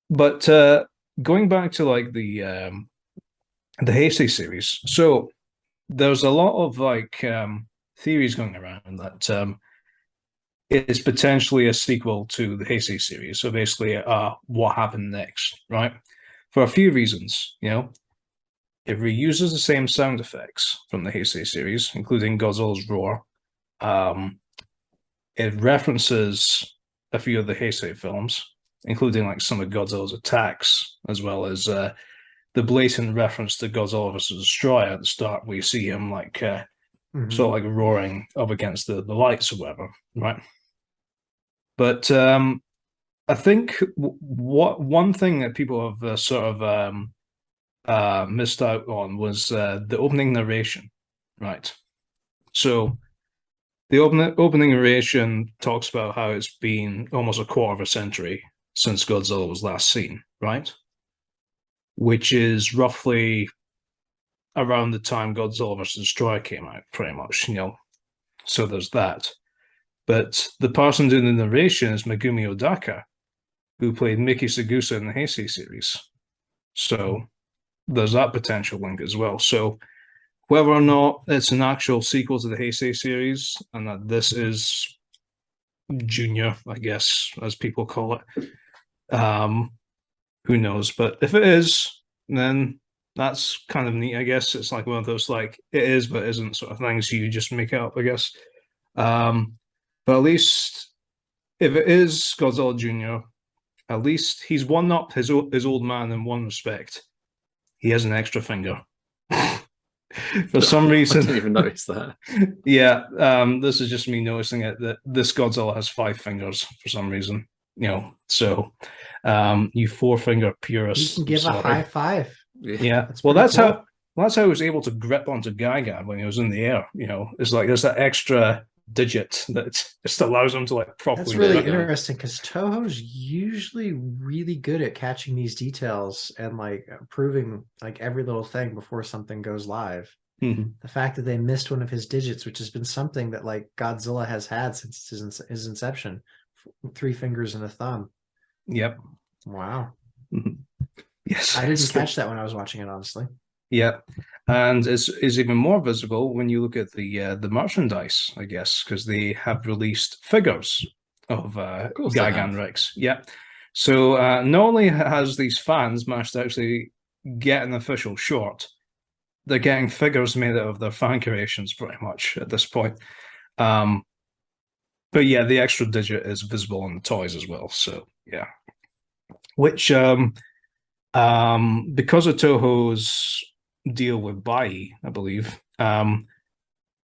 But going back to the Heisei series, so there's a lot of theories going around that it's potentially a sequel to the Heisei series. So basically, what happened next, right? For a few reasons, it reuses the same sound effects from the Heisei series, including Godzilla's roar. it references a few of the Heisei films, including like some of Godzilla's attacks, as well as the blatant reference to Godzilla versus Destroyer at the start, where you see him like sort of like roaring up against the lights or whatever, right? But I think what one thing that people have sort of missed out on was the opening narration, right? So the opening narration talks about how it's been almost a quarter of a century since Godzilla was last seen, right? Which is roughly around the time Godzilla vs. Destroyer came out, pretty much, So there's that. But the person doing the narration is Megumi Odaka, who played Miki Sagusa in the Heisei series. So there's that potential link as well. So whether or not it's an actual sequel to the Heisei series and that this is Junior, I guess, as people call it, who knows? But if it is, then that's kind of neat, I guess. It's like one of those like it is but isn't sort of things you just make it up, I guess. But at least if it is Godzilla Jr., at least he's one up his old man in one respect. He has an extra finger. For some reason. I didn't even notice that. Yeah, this is just me noticing it, that this Godzilla has 5 fingers for some reason. So you 4-finger purists. You can give a high five. Yeah. That's cool. That's how he was able to grip onto Gigan when he was in the air. It's like there's that extra digit that just allows him to like properly. That's really interesting because Toho's usually really good at catching these details and like proving like every little thing before something goes live. Mm-hmm. The fact that they missed one of his digits, which has been something that like Godzilla has had since his inception, 3 fingers and a thumb. Yep. Wow. Mm-hmm. Yes, I didn't catch that when I was watching it, honestly. Yeah, and it's even more visible when you look at the merchandise, I guess, because they have released figures of Gigan Rex. Yeah, so not only has these fans managed to actually get an official short, they're getting figures made out of their fan creations pretty much at this point. But yeah, the extra digit is visible on the toys as well. So yeah, which because of Toho's deal with Bai, I believe, that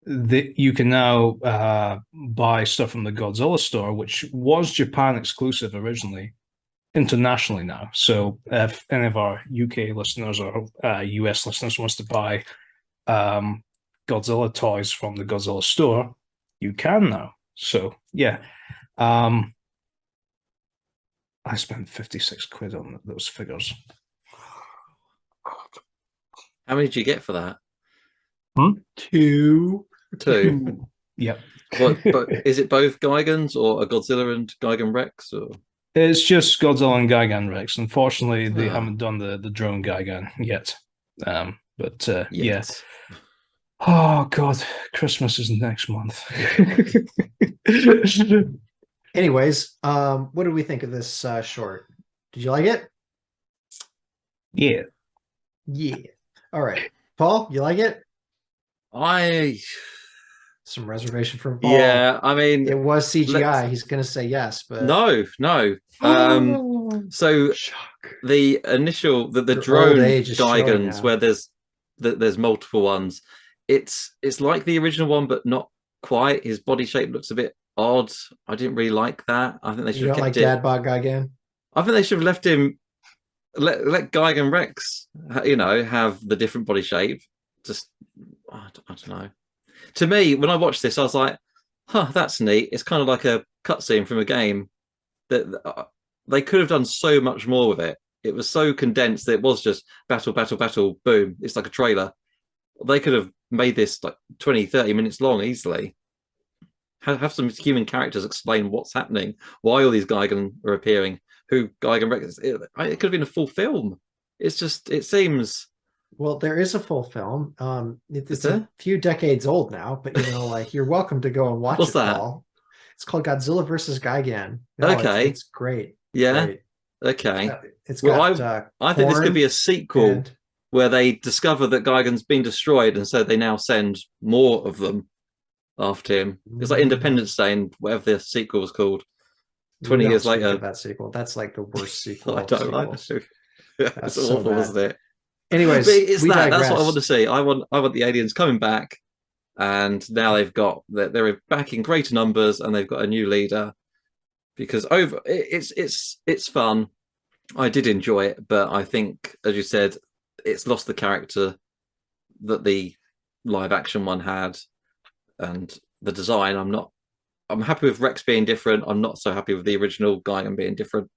you can now buy stuff from the Godzilla store, which was Japan exclusive originally, internationally now. So if any of our UK listeners or US listeners wants to buy Godzilla toys from the Godzilla store, you can now. So yeah, I spent 56 quid on those figures. How many did you get for that? 2. Yep. But is it both Gigans or a Godzilla and Gigan Rex? Or it's just Godzilla and Gigan Rex. Unfortunately, they haven't done the drone Gigan yet. Yeah. Oh God, Christmas is next month. Anyways, what did we think of this short? Did you like it? Yeah. All right, Paul, you like it? Some reservation from Paul. Yeah, I mean, it was CGI. He's gonna say yes, but no. So shock. The initial the drone Gigans where there's multiple ones. It's like the original one, but not quite. His body shape looks a bit odd. I didn't really like that. I think they should have kept it. Dad bod Gigan? I think they should have left him. Let Gigan Rex, have the different body shape. Just, I don't know. To me, when I watched this, I was like, that's neat. It's kind of like a cutscene from a game. That they could have done so much more with it. It was so condensed that it was just battle, battle, battle, boom. It's like a trailer. They could have made this like 20, 30 minutes long easily. Have some human characters explain what's happening, why all these Gigan are appearing, who Gigan Rex is. It could have been a full film. It seems. Well, there is a full film. It's a few decades old now, but you're welcome to go and watch What's it, that? Paul. It's called Godzilla versus Gigan. Okay. It's great. Yeah. Great. Okay. It's got I think this could be a sequel where they discover that Gigan's been destroyed, and so they now send more of them. after him. It's like Independence Day and whatever the sequel was called. 20 Don't years speak later. of that sequel. That's like the worst sequel. I of don't know. sequels. It's That's so awful, bad. isn't it? Anyways, But it's we that. digress. That's what I want to see. I want the aliens coming back, and now they're back in greater numbers, and they've got a new leader. Because it's fun. I did enjoy it, but I think, as you said, it's lost the character that the live action one had, and the design. I'm happy with Rex being different. I'm not so happy with the original Gigan being different.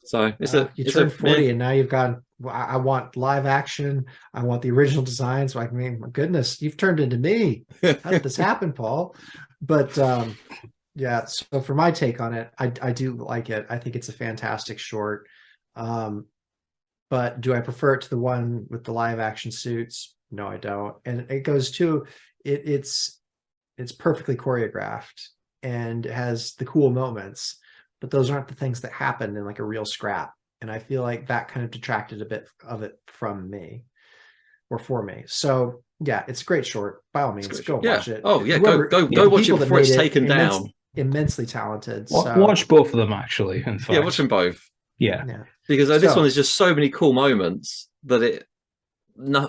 So you turned 40 and now you've got. I want live action. I want the original design. So I mean, my goodness, you've turned into me. How did this happen, Paul? But yeah. So for my take on it, I do like it. I think it's a fantastic short. But do I prefer it to the one with the live action suits? No, I don't. And it goes to it's perfectly choreographed and has the cool moments, but those aren't the things that happen in like a real scrap. And I feel like that kind of detracted a bit of it from me or for me. So yeah, it's a great short. By all means, go watch it. Oh yeah, Whoever, go watch it before it's taken down. Immensely talented. Watch both of them actually. In fact. Yeah, watch them both. Yeah. Because this one is just so many cool moments that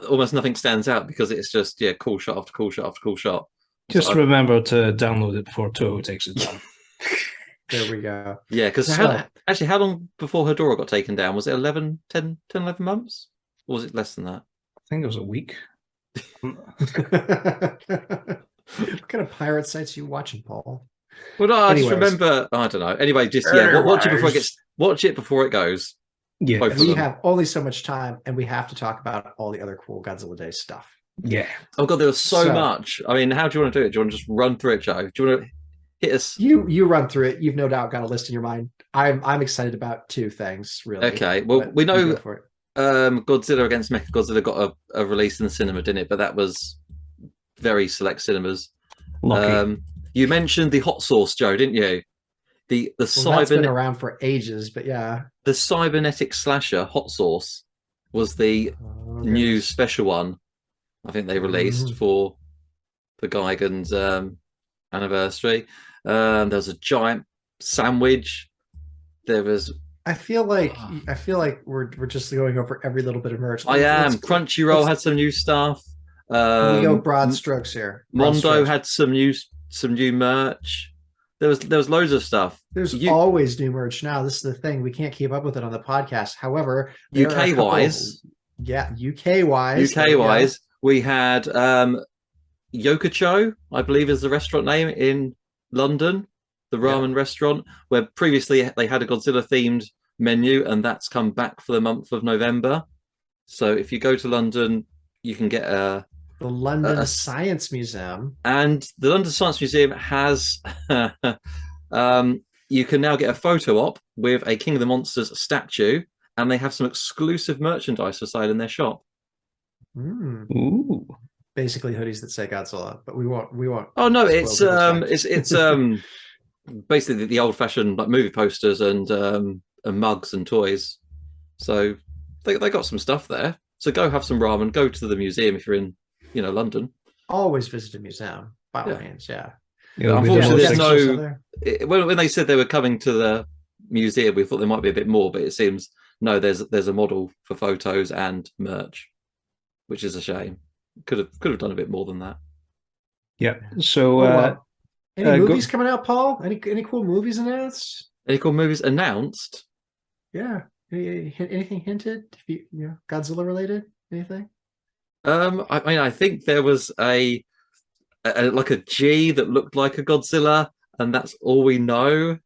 almost nothing stands out because it's just cool shot after cool shot after cool shot. Just remember to download it before Toho takes it down. There we go. Yeah, because how long before Hedora got taken down? Was it 11 months? Or was it less than that? I think it was a week. What kind of pirate sites are you watching, Paul? Well, no, I just remember. I don't know. Anyway, just watch it before it goes. Yeah, we have only so much time, and we have to talk about all the other cool Godzilla Day stuff. Yeah. Oh god, there was so much. I mean, how do you want to do it? Do you want to just run through it, Joe? Do you want to hit us? You run through it. You've no doubt got a list in your mind. I'm excited about two things, really. Okay. Well, we know Godzilla against Mechagodzilla got a release in the cinema, didn't it? But that was very select cinemas. Lucky. You mentioned the hot sauce, Joe, didn't you? That's been around for ages, but yeah. The cybernetic slasher hot sauce was the new special one. I think they released for Gigan's anniversary. There was a giant sandwich. There was. I feel like we're just going over every little bit of merch. Crunchyroll had some new stuff. We go broad strokes here. Mondo had some new merch. There was loads of stuff. There's always new merch now. This is the thing. We can't keep up with it on the podcast. However, UK wise, we had Yokocho, I believe is the restaurant name in London, the ramen restaurant, where previously they had a Godzilla themed menu, and that's come back for the month of November. So if you go to London, you can get the London Science Museum. And the London Science Museum has you can now get a photo op with a King of the Monsters statue, and they have some exclusive merchandise for sale in their shop. Ooh. Basically hoodies that say Godzilla, but we won't. Oh no, it's basically the old-fashioned like movie posters and mugs and toys. So they got some stuff there. So go have some ramen. Go to the museum if you're in London. Always visit a museum by all means. Yeah. Unfortunately, there's no. When they said they were coming to the museum, we thought there might be a bit more, but it seems no. There's a model for photos and merch, which is a shame. Could have done a bit more than that. Yeah. So, any movies coming out, Paul? Any cool movies announced? Any cool movies announced? Yeah. Anything hinted? Godzilla related? Anything? I mean, I think there was a like a G that looked like a Godzilla, and that's all we know.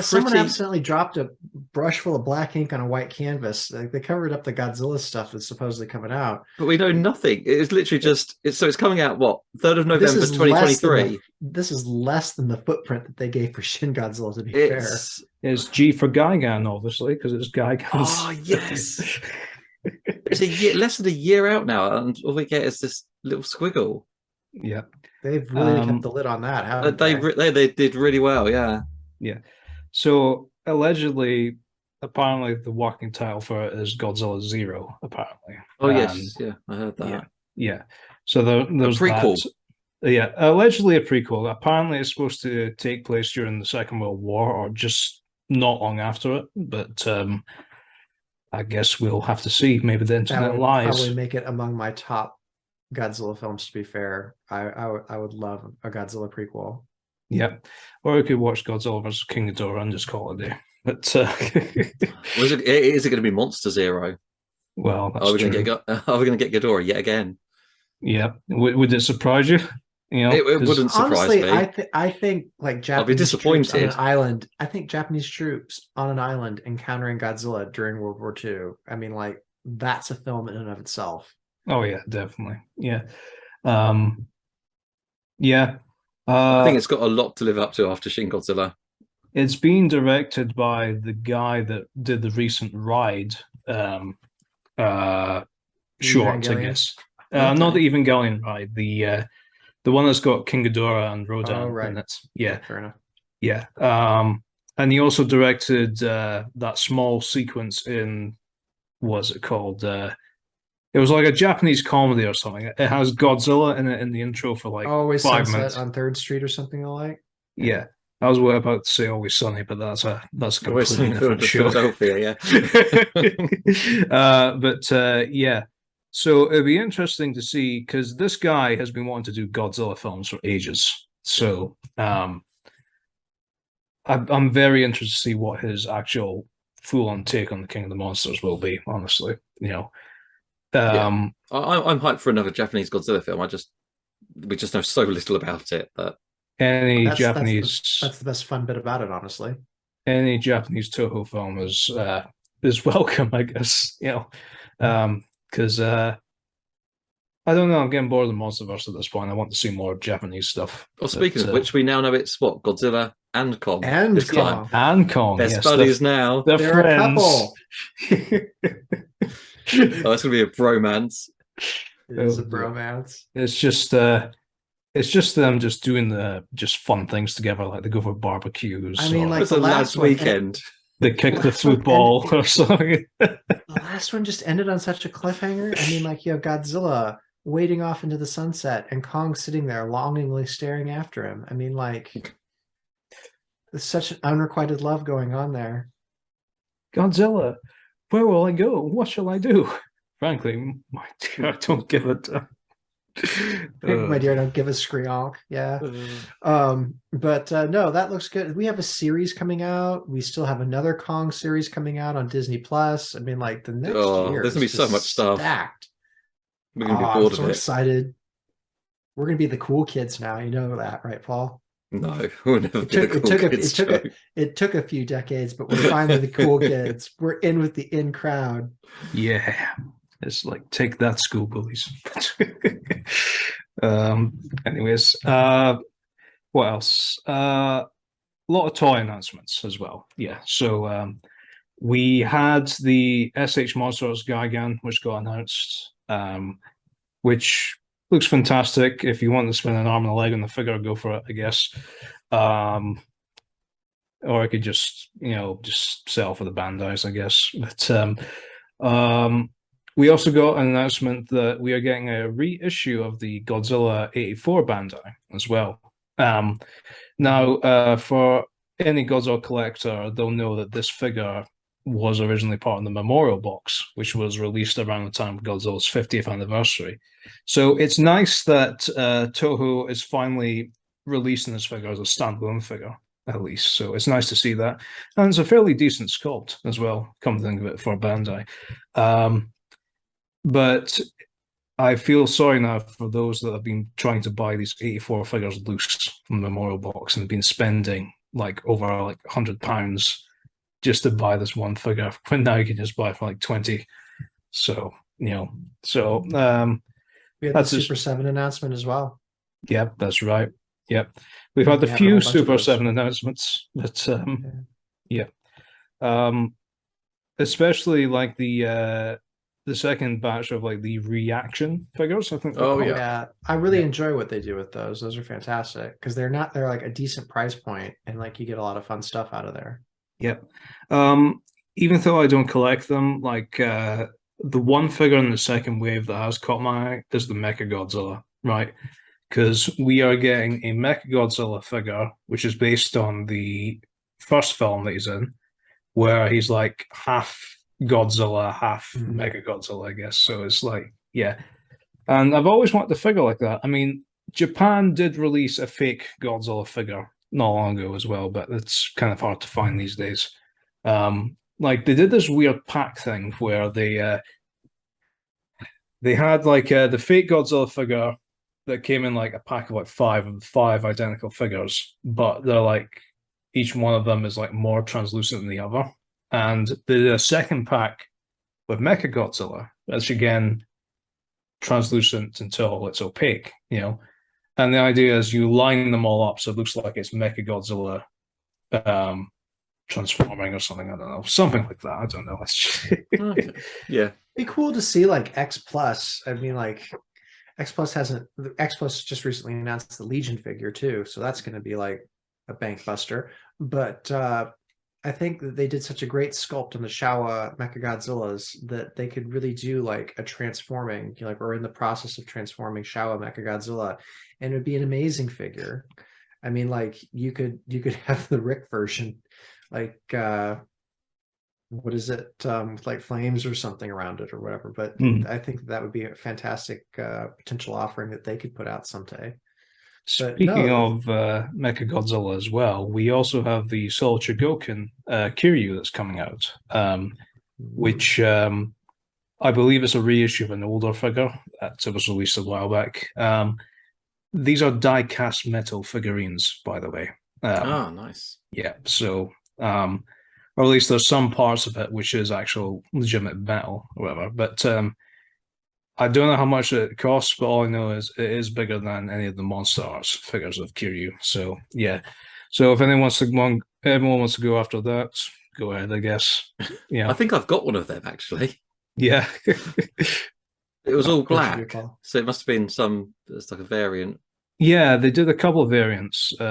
Someone accidentally dropped a brush full of black ink on a white canvas. They covered up the Godzilla stuff that's supposedly coming out, but we know nothing. It's literally it's coming out 3rd of November 2023. This is less than the footprint that they gave for Shin Godzilla. To be fair, it's G for Gigan, obviously, because it's Gigan's. Oh yes. It's less than a year out now, and all we get is this little squiggle. Yeah, they've really kept the lid on that. Haven't they did really well. Yeah. Yeah. So apparently, the working title for it is Godzilla Zero. Apparently. Oh yes, yeah, I heard that. Yeah. So there's a prequel. Yeah, allegedly a prequel. Apparently, it's supposed to take place during the Second World War or just not long after it. But I guess we'll have to see. Maybe the That internet would probably lies. make it among my top Godzilla films, to be fair. I would love a Godzilla prequel. Yeah, or we could watch Godzilla vs King Ghidorah and just call it a day. But Is it going to be Monster Zero? well, Are that's we going to true. get Are we going to get Ghidorah yet again? Yeah, would it surprise you? You know, It because wouldn't surprise Honestly, me. I think like I'll be Japanese troops on an disappointed. island. I think Japanese troops on an island encountering Godzilla during World War II. I mean, like that's a film in and of itself. oh yeah, definitely, yeah, yeah. I think Uh, it's got a lot to live up to after Shin Godzilla. it's being directed by the guy that did the recent Ride uh short, I Evangelion. guess. Not Okay. the Evangelion Ride, the one that's got King Ghidorah and Oh, Rodan right. in it. Yeah, Fair enough. yeah. And he also directed that small sequence in what's it called? It was like a Japanese comedy or something. It has Godzilla in it in the intro for like Always 5 minutes. Sunset on Third Street or something alike. Yeah. I was about to say Always Sunny, but that's a Always completely different show. Philadelphia, But yeah. So it'd be interesting to see because this guy has been wanting to do Godzilla films for ages. So I'm very interested to see what his actual full-on take on the King of the Monsters will be, honestly. You know. yeah. Um I'm hyped for another Japanese Godzilla film. We just know so little about it that any That's the best fun bit about it, honestly. Toho film is welcome, I guess. You know, because I don't know, I'm getting bored of the MonsterVerse at this point. I want to see more Japanese stuff. well, speaking of which, we now know it's what Godzilla and Kong And this time. Kong. and Kong, Best yes, buddies now. they're They're a friends. couple. Oh, it's gonna be a bromance. It is a Oh, dear. bromance. It's just them just doing the just fun things together, like they go for barbecues. I mean, or like It's the a last lads' one. weekend. they kick the last one football ended- or something. The last one just ended on such a cliffhanger. I mean, like you have Godzilla wading off into the sunset and Kong sitting there longingly staring after him. I mean, like there's such an unrequited love going on there. Godzilla, where will I go? What shall I do? Frankly, my dear, I don't give a damn. My dear, don't give a screonk. Yeah. But no, that looks good. We have a series coming out. We still have another Kong series coming out on Disney Plus. I mean, like the next year There's gonna be is so just much stuff. stacked. We're gonna be I'm bored so of it. excited. We're gonna be the cool kids now. You know that, right, Paul? No, we'll never It be the took cool it took a, kids it took show. a, it took a few decades, but we're finally the cool kids. We're in with the in crowd. Yeah, it's like take that, school bullies. Anyways, what else? A lot of toy announcements as well. Yeah, so we had the SH Monsters Gigan, which got announced, which looks fantastic. If you want to spend an arm and a leg on the figure, go for it, I guess. Or I could just, just sell for the Bandais, I guess. But we also got an announcement that we are getting a reissue of the Godzilla 84 Bandai as well. Now, for any Godzilla collector, they'll know that this figure was originally part of the Memorial Box, which was released around the time of Godzilla's 50th anniversary. So it's nice that Toho is finally releasing this figure as a standalone figure, at least. So it's nice to see that. And it's a fairly decent sculpt as well, come to think of it, for Bandai. But I feel sorry now for those that have been trying to buy these 84 figures loose from the Memorial Box and been spending like over like £100 just to buy this one figure, when now you can just buy it for like 20. So, We had that's the Super 7 announcement as well. Yep, that's right. Yep. We've had a We have a few whole bunch of Super those. 7 announcements, but yeah. Especially like the second batch of like the reaction figures, I think they're Oh, called. Yeah, I really enjoy what they do with those. Those are fantastic because they're like a decent price point and like you get a lot of fun stuff out of there. Yep. Even though I don't collect them, like the one figure in the second wave that has caught my eye is the Mecha Godzilla, right? because we are getting a Mechagodzilla figure, which is based on the first film that he's in, where he's like half Godzilla, half Mechagodzilla, I guess. So it's like, yeah. And I've always wanted a figure like that. I mean, Japan did release a fake Godzilla figure not long ago as well, but it's kind of hard to find these days. Like they did this weird pack thing where they had like the fake Godzilla figure that came in like a pack of like five identical figures, but they're like each one of them is like more translucent than the other. And the second pack with Mechagodzilla, that's again translucent until it's opaque, you know. And the idea is you line them all up so it looks like it's Mechagodzilla transforming or something. I don't know, something like that. I don't know. Okay. Yeah, be cool to see like X Plus. I mean, like X Plus just recently announced the Legion figure too, so that's going to be like a bank buster. But I think that they did such a great sculpt on the Showa Mechagodzillas that they could really do like a transforming, like we're in the process of transforming Showa Mechagodzilla, and it would be an amazing figure. I mean, like you could have the Rick version, like what is it, with like flames or something around it or whatever. But I think that would be a fantastic potential offering that they could put out someday. Speaking of Mechagodzilla as well, we also have the Soul Chogokin Kiryu that's coming out, which I believe is a reissue of an older figure that was released a while back. These are die-cast metal figurines, by the way. nice. Yeah, so, or at least there's some parts of it which is actual legitimate metal or whatever, but I don't know how much it costs, but all I know is it is bigger than any of the Monster Arts figures of Kiryu. So yeah. So if everyone wants to go after that, go ahead, I guess. Yeah. I think I've got one of them actually. Yeah. It was all black, so it must have been it's like a variant. Yeah, they did a couple of variants. They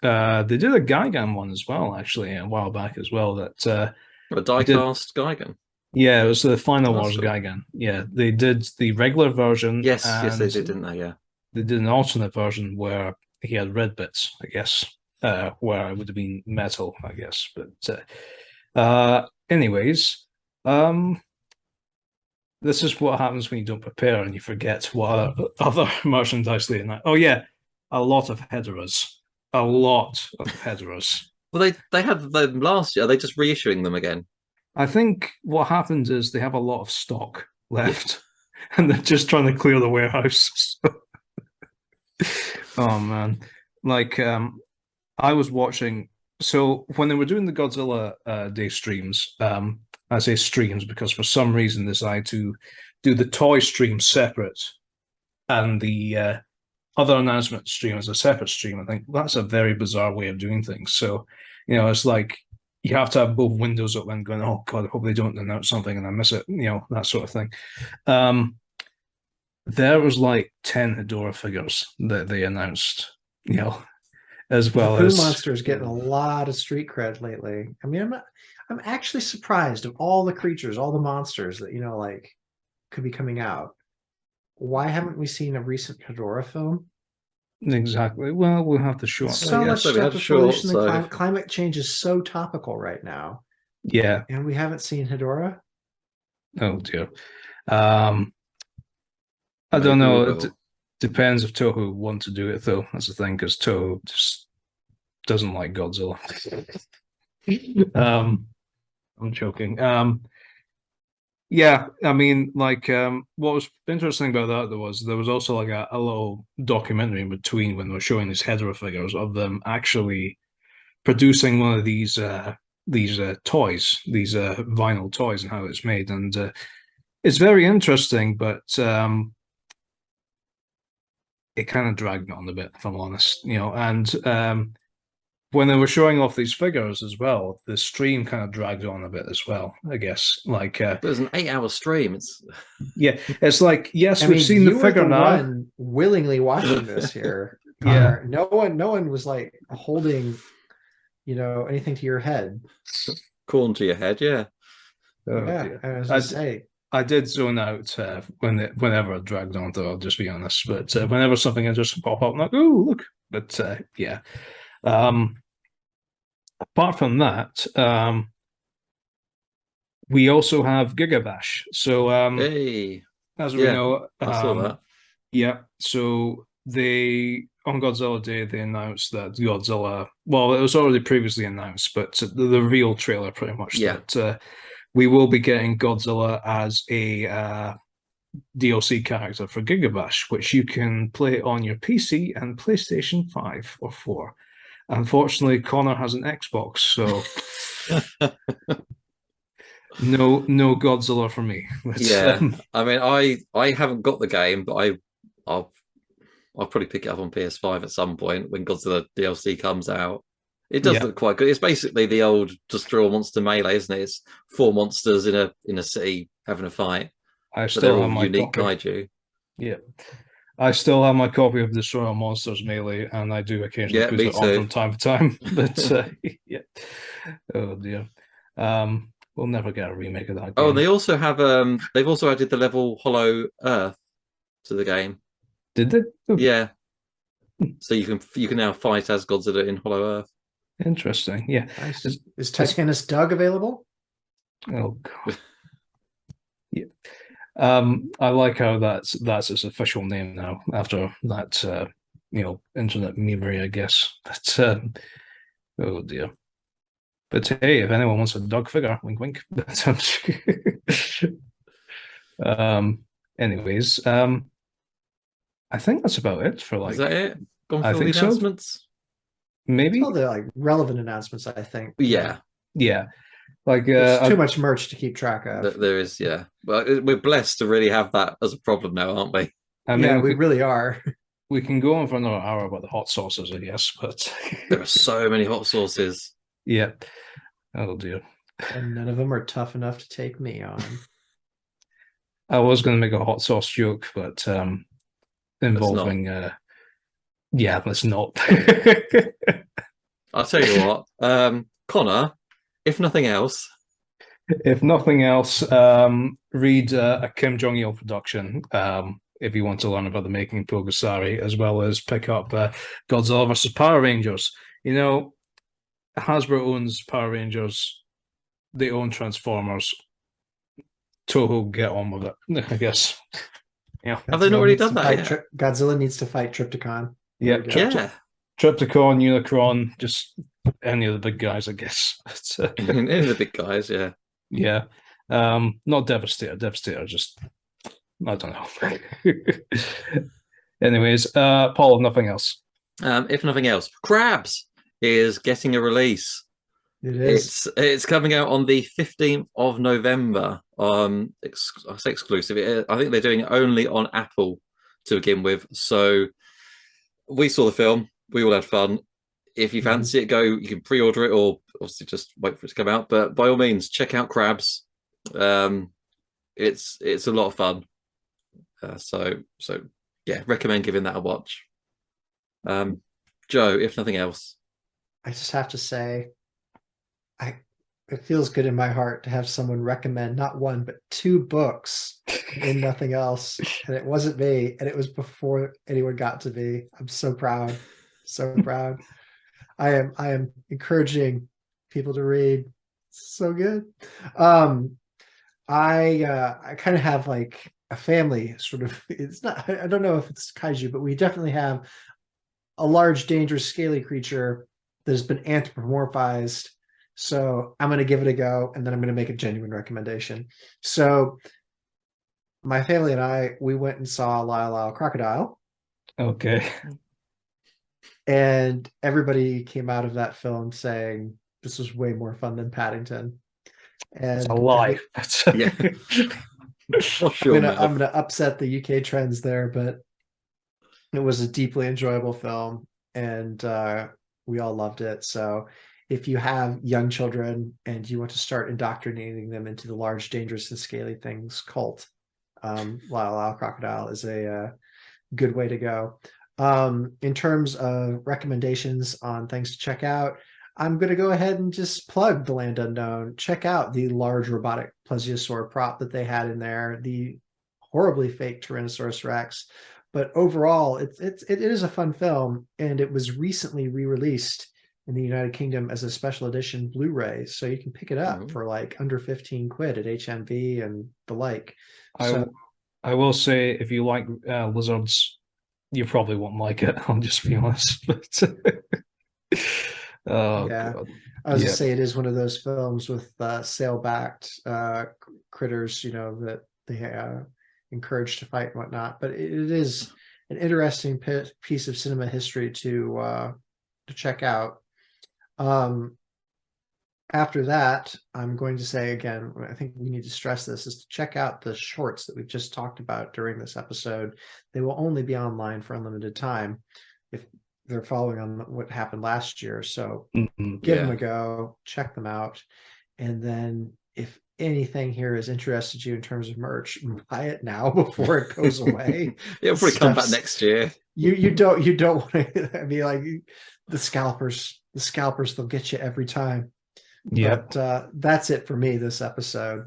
did a Gigan one as well, actually, a while back as well. That a die-cast Gigan. Yeah, it was the Final Wars Gigan. Yeah, they did the regular version. Yes, they did, didn't they? Yeah. They did an alternate version where he had red bits, I guess, where it would have been metal, I guess. But anyways, this is what happens when you don't prepare and you forget what other merchandise they announced. Oh yeah, a lot of Hedorahs. A lot of Hedorahs. Well, they had them last year. Are they just reissuing them again? I think what happens is they have a lot of stock left and they're just trying to clear the warehouse. Oh man. Like I was watching, so when they were doing the Godzilla Day streams, I say streams because for some reason they decided to do the toy stream separate and the other announcement stream as a separate stream. I think that's a very bizarre way of doing things. So, you know, it's like you have to have both windows up and going, oh God, I hope they don't announce something and I miss it, you know, that sort of thing. There was like 10 Hedorah figures that they announced, you know, as well as Monster's getting a lot of street cred lately. I mean, I'm actually surprised of all the creatures, all the monsters that, you know, like could be coming out. Why haven't we seen a recent Hedorah film? Exactly. Well, we'll have to short. So much stuff is released, and climate change is so topical right now. Yeah. And we haven't seen Hedorah? Oh dear. I don't know. It depends if Toho want to do it though. That's the thing, because Toho just doesn't like Godzilla. I'm joking. Yeah, I mean, like, what was interesting about that there was also like a little documentary in between when they were showing these Hedorah figures of them actually producing one of these toys, these vinyl toys, and how it's made, and it's very interesting, but it kind of dragged on a bit, if I'm honest, you know, and when they were showing off these figures as well, the stream kind of dragged on a bit as well, I guess. Like it was an 8-hour stream. It's like, yes, we've seen the figure now. One willingly watching this here. Connor. Yeah. No one was like holding, you know, anything to your head. Corn to your head, yeah. Oh, yeah, I was gonna say. I did zone out whenever it dragged on, though, I'll just be honest. But whenever something interesting pop up, I'm like, oh, look. But yeah. Apart from that, we also have Gigabash. So Hey, as we yeah, know, I saw that. yeah. So they on Godzilla Day they announced that Godzilla. Well, it was already previously announced, but the real trailer pretty much Yeah. that we will be getting Godzilla as a DLC character for Gigabash, which you can play on your PC and PlayStation 5 or 4. Unfortunately, Connor has an Xbox, so no Godzilla for me. Yeah, I mean, I haven't got the game, but I'll I'll probably pick it up on PS5 at some point when Godzilla DLC comes out. It does yeah, look quite good. It's basically the old Destroy All Monster Melee, isn't it? It's four monsters in a city having a fight, I but they're still have all my unique copy. kaiju. Yeah, I still have my copy of Destroy All Monsters Melee, and I do occasionally Yeah, put me it on too. from time to time. But yeah, oh dear, we'll never get a remake of that Oh, and game. they also have they've also added the level Hollow Earth to the game. Did they? Oh, Yeah, so you can now fight as Godzilla in Hollow Earth. interesting. Yeah. Nice. It's, Is it's, Titanus Doug available? oh god. Yeah. I like how that's its official name now after that internet memery, I guess. But oh dear. But hey, if anyone wants a dog figure, wink wink. But, anyways, I think that's about it for Is that like it? Gone I for all the think so. announcements? It's all Maybe. the like relevant announcements, I think. Yeah, Yeah. Like There's too much merch to keep track of. there is. Yeah, but we're blessed to really have that as a problem now, aren't we? I Yeah, mean we really are. we can go on for another hour about the hot sauces, I guess, but There are so many hot sauces. yeah. Oh dear. And none of them are tough enough to take me on. I was going to make a hot sauce joke, but Let's not. involving yeah, let's not. I'll tell you what, Connor. If nothing else, If nothing else, read a Kim Jong Il production if you want to learn about the making of Pulgasari, as well as pick up Godzilla versus Power Rangers. You know, Hasbro owns Power Rangers, they own Transformers. Toho, get on with it, I guess. Yeah. have they not already done that yet? Godzilla needs to fight Trypticon. Yeah, Yeah, Triptychon, Unicron, just any of the big guys, I guess. in the big guys. Yeah. Yeah. Not Devastator. Devastator just I don't know. Anyways, Paul, nothing else. If nothing else, Crabs is getting a release. It is. It's coming out on the 15th of November. I say exclusive. I think they're doing it only on Apple to begin with. So we saw the film. We all had fun. If you fancy it, go. You can pre-order it, or obviously just wait for it to come out. But by all means, check out Crabs. It's a lot of fun. So yeah, recommend giving that a watch. Joe, if nothing else, I just have to say, it feels good in my heart to have someone recommend not one but two books and nothing else. And it wasn't me, and it was before anyone got to me. I'm so proud. So proud. I am encouraging people to read. It's so good. I kind of have like a family sort of, it's not, I don't know if it's kaiju, but we definitely have a large, dangerous, scaly creature that has been anthropomorphized. So I'm going to give it a go, and then I'm going to make a genuine recommendation. So my family and I, we went and saw Lyle Crocodile, Okay. and everybody came out of that film saying this was way more fun than Paddington. It's And a lie. yeah. I'm gonna upset the UK trends there, but it was a deeply enjoyable film, and we all loved it. So if you have young children and you want to start indoctrinating them into the large, dangerous, and scaly things cult, Lyle Crocodile is a good way to go. In terms of recommendations on things to check out, I'm going to go ahead and just plug The Land Unknown. Check out the large robotic plesiosaur prop that they had in there, the horribly fake Tyrannosaurus Rex. But overall, it is a fun film, and it was recently re-released in the United Kingdom as a special edition Blu-ray, so you can pick it up for like under 15 quid at HMV and the like. So I will say, if you like lizards, you probably won't like it. I'll just be honest. But oh yeah, god, I was gonna say it is one of those films with sail-backed critters, that they encouraged to fight and whatnot. But it is an interesting piece of cinema history to check out. After that, I'm going to say again, I think we need to stress this, is to check out the shorts that we've just talked about during this episode. They will only be online for unlimited time if they're following on what happened last year. So give them a go, check them out. And then if anything here has interested you in terms of merch, buy it now before it goes away. It'll probably come back next year. You don't want to, I mean, like the scalpers, they'll get you every time. Yeah. But that's it for me this episode.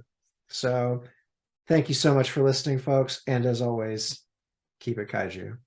So thank you so much for listening, folks. And as always, keep it kaiju.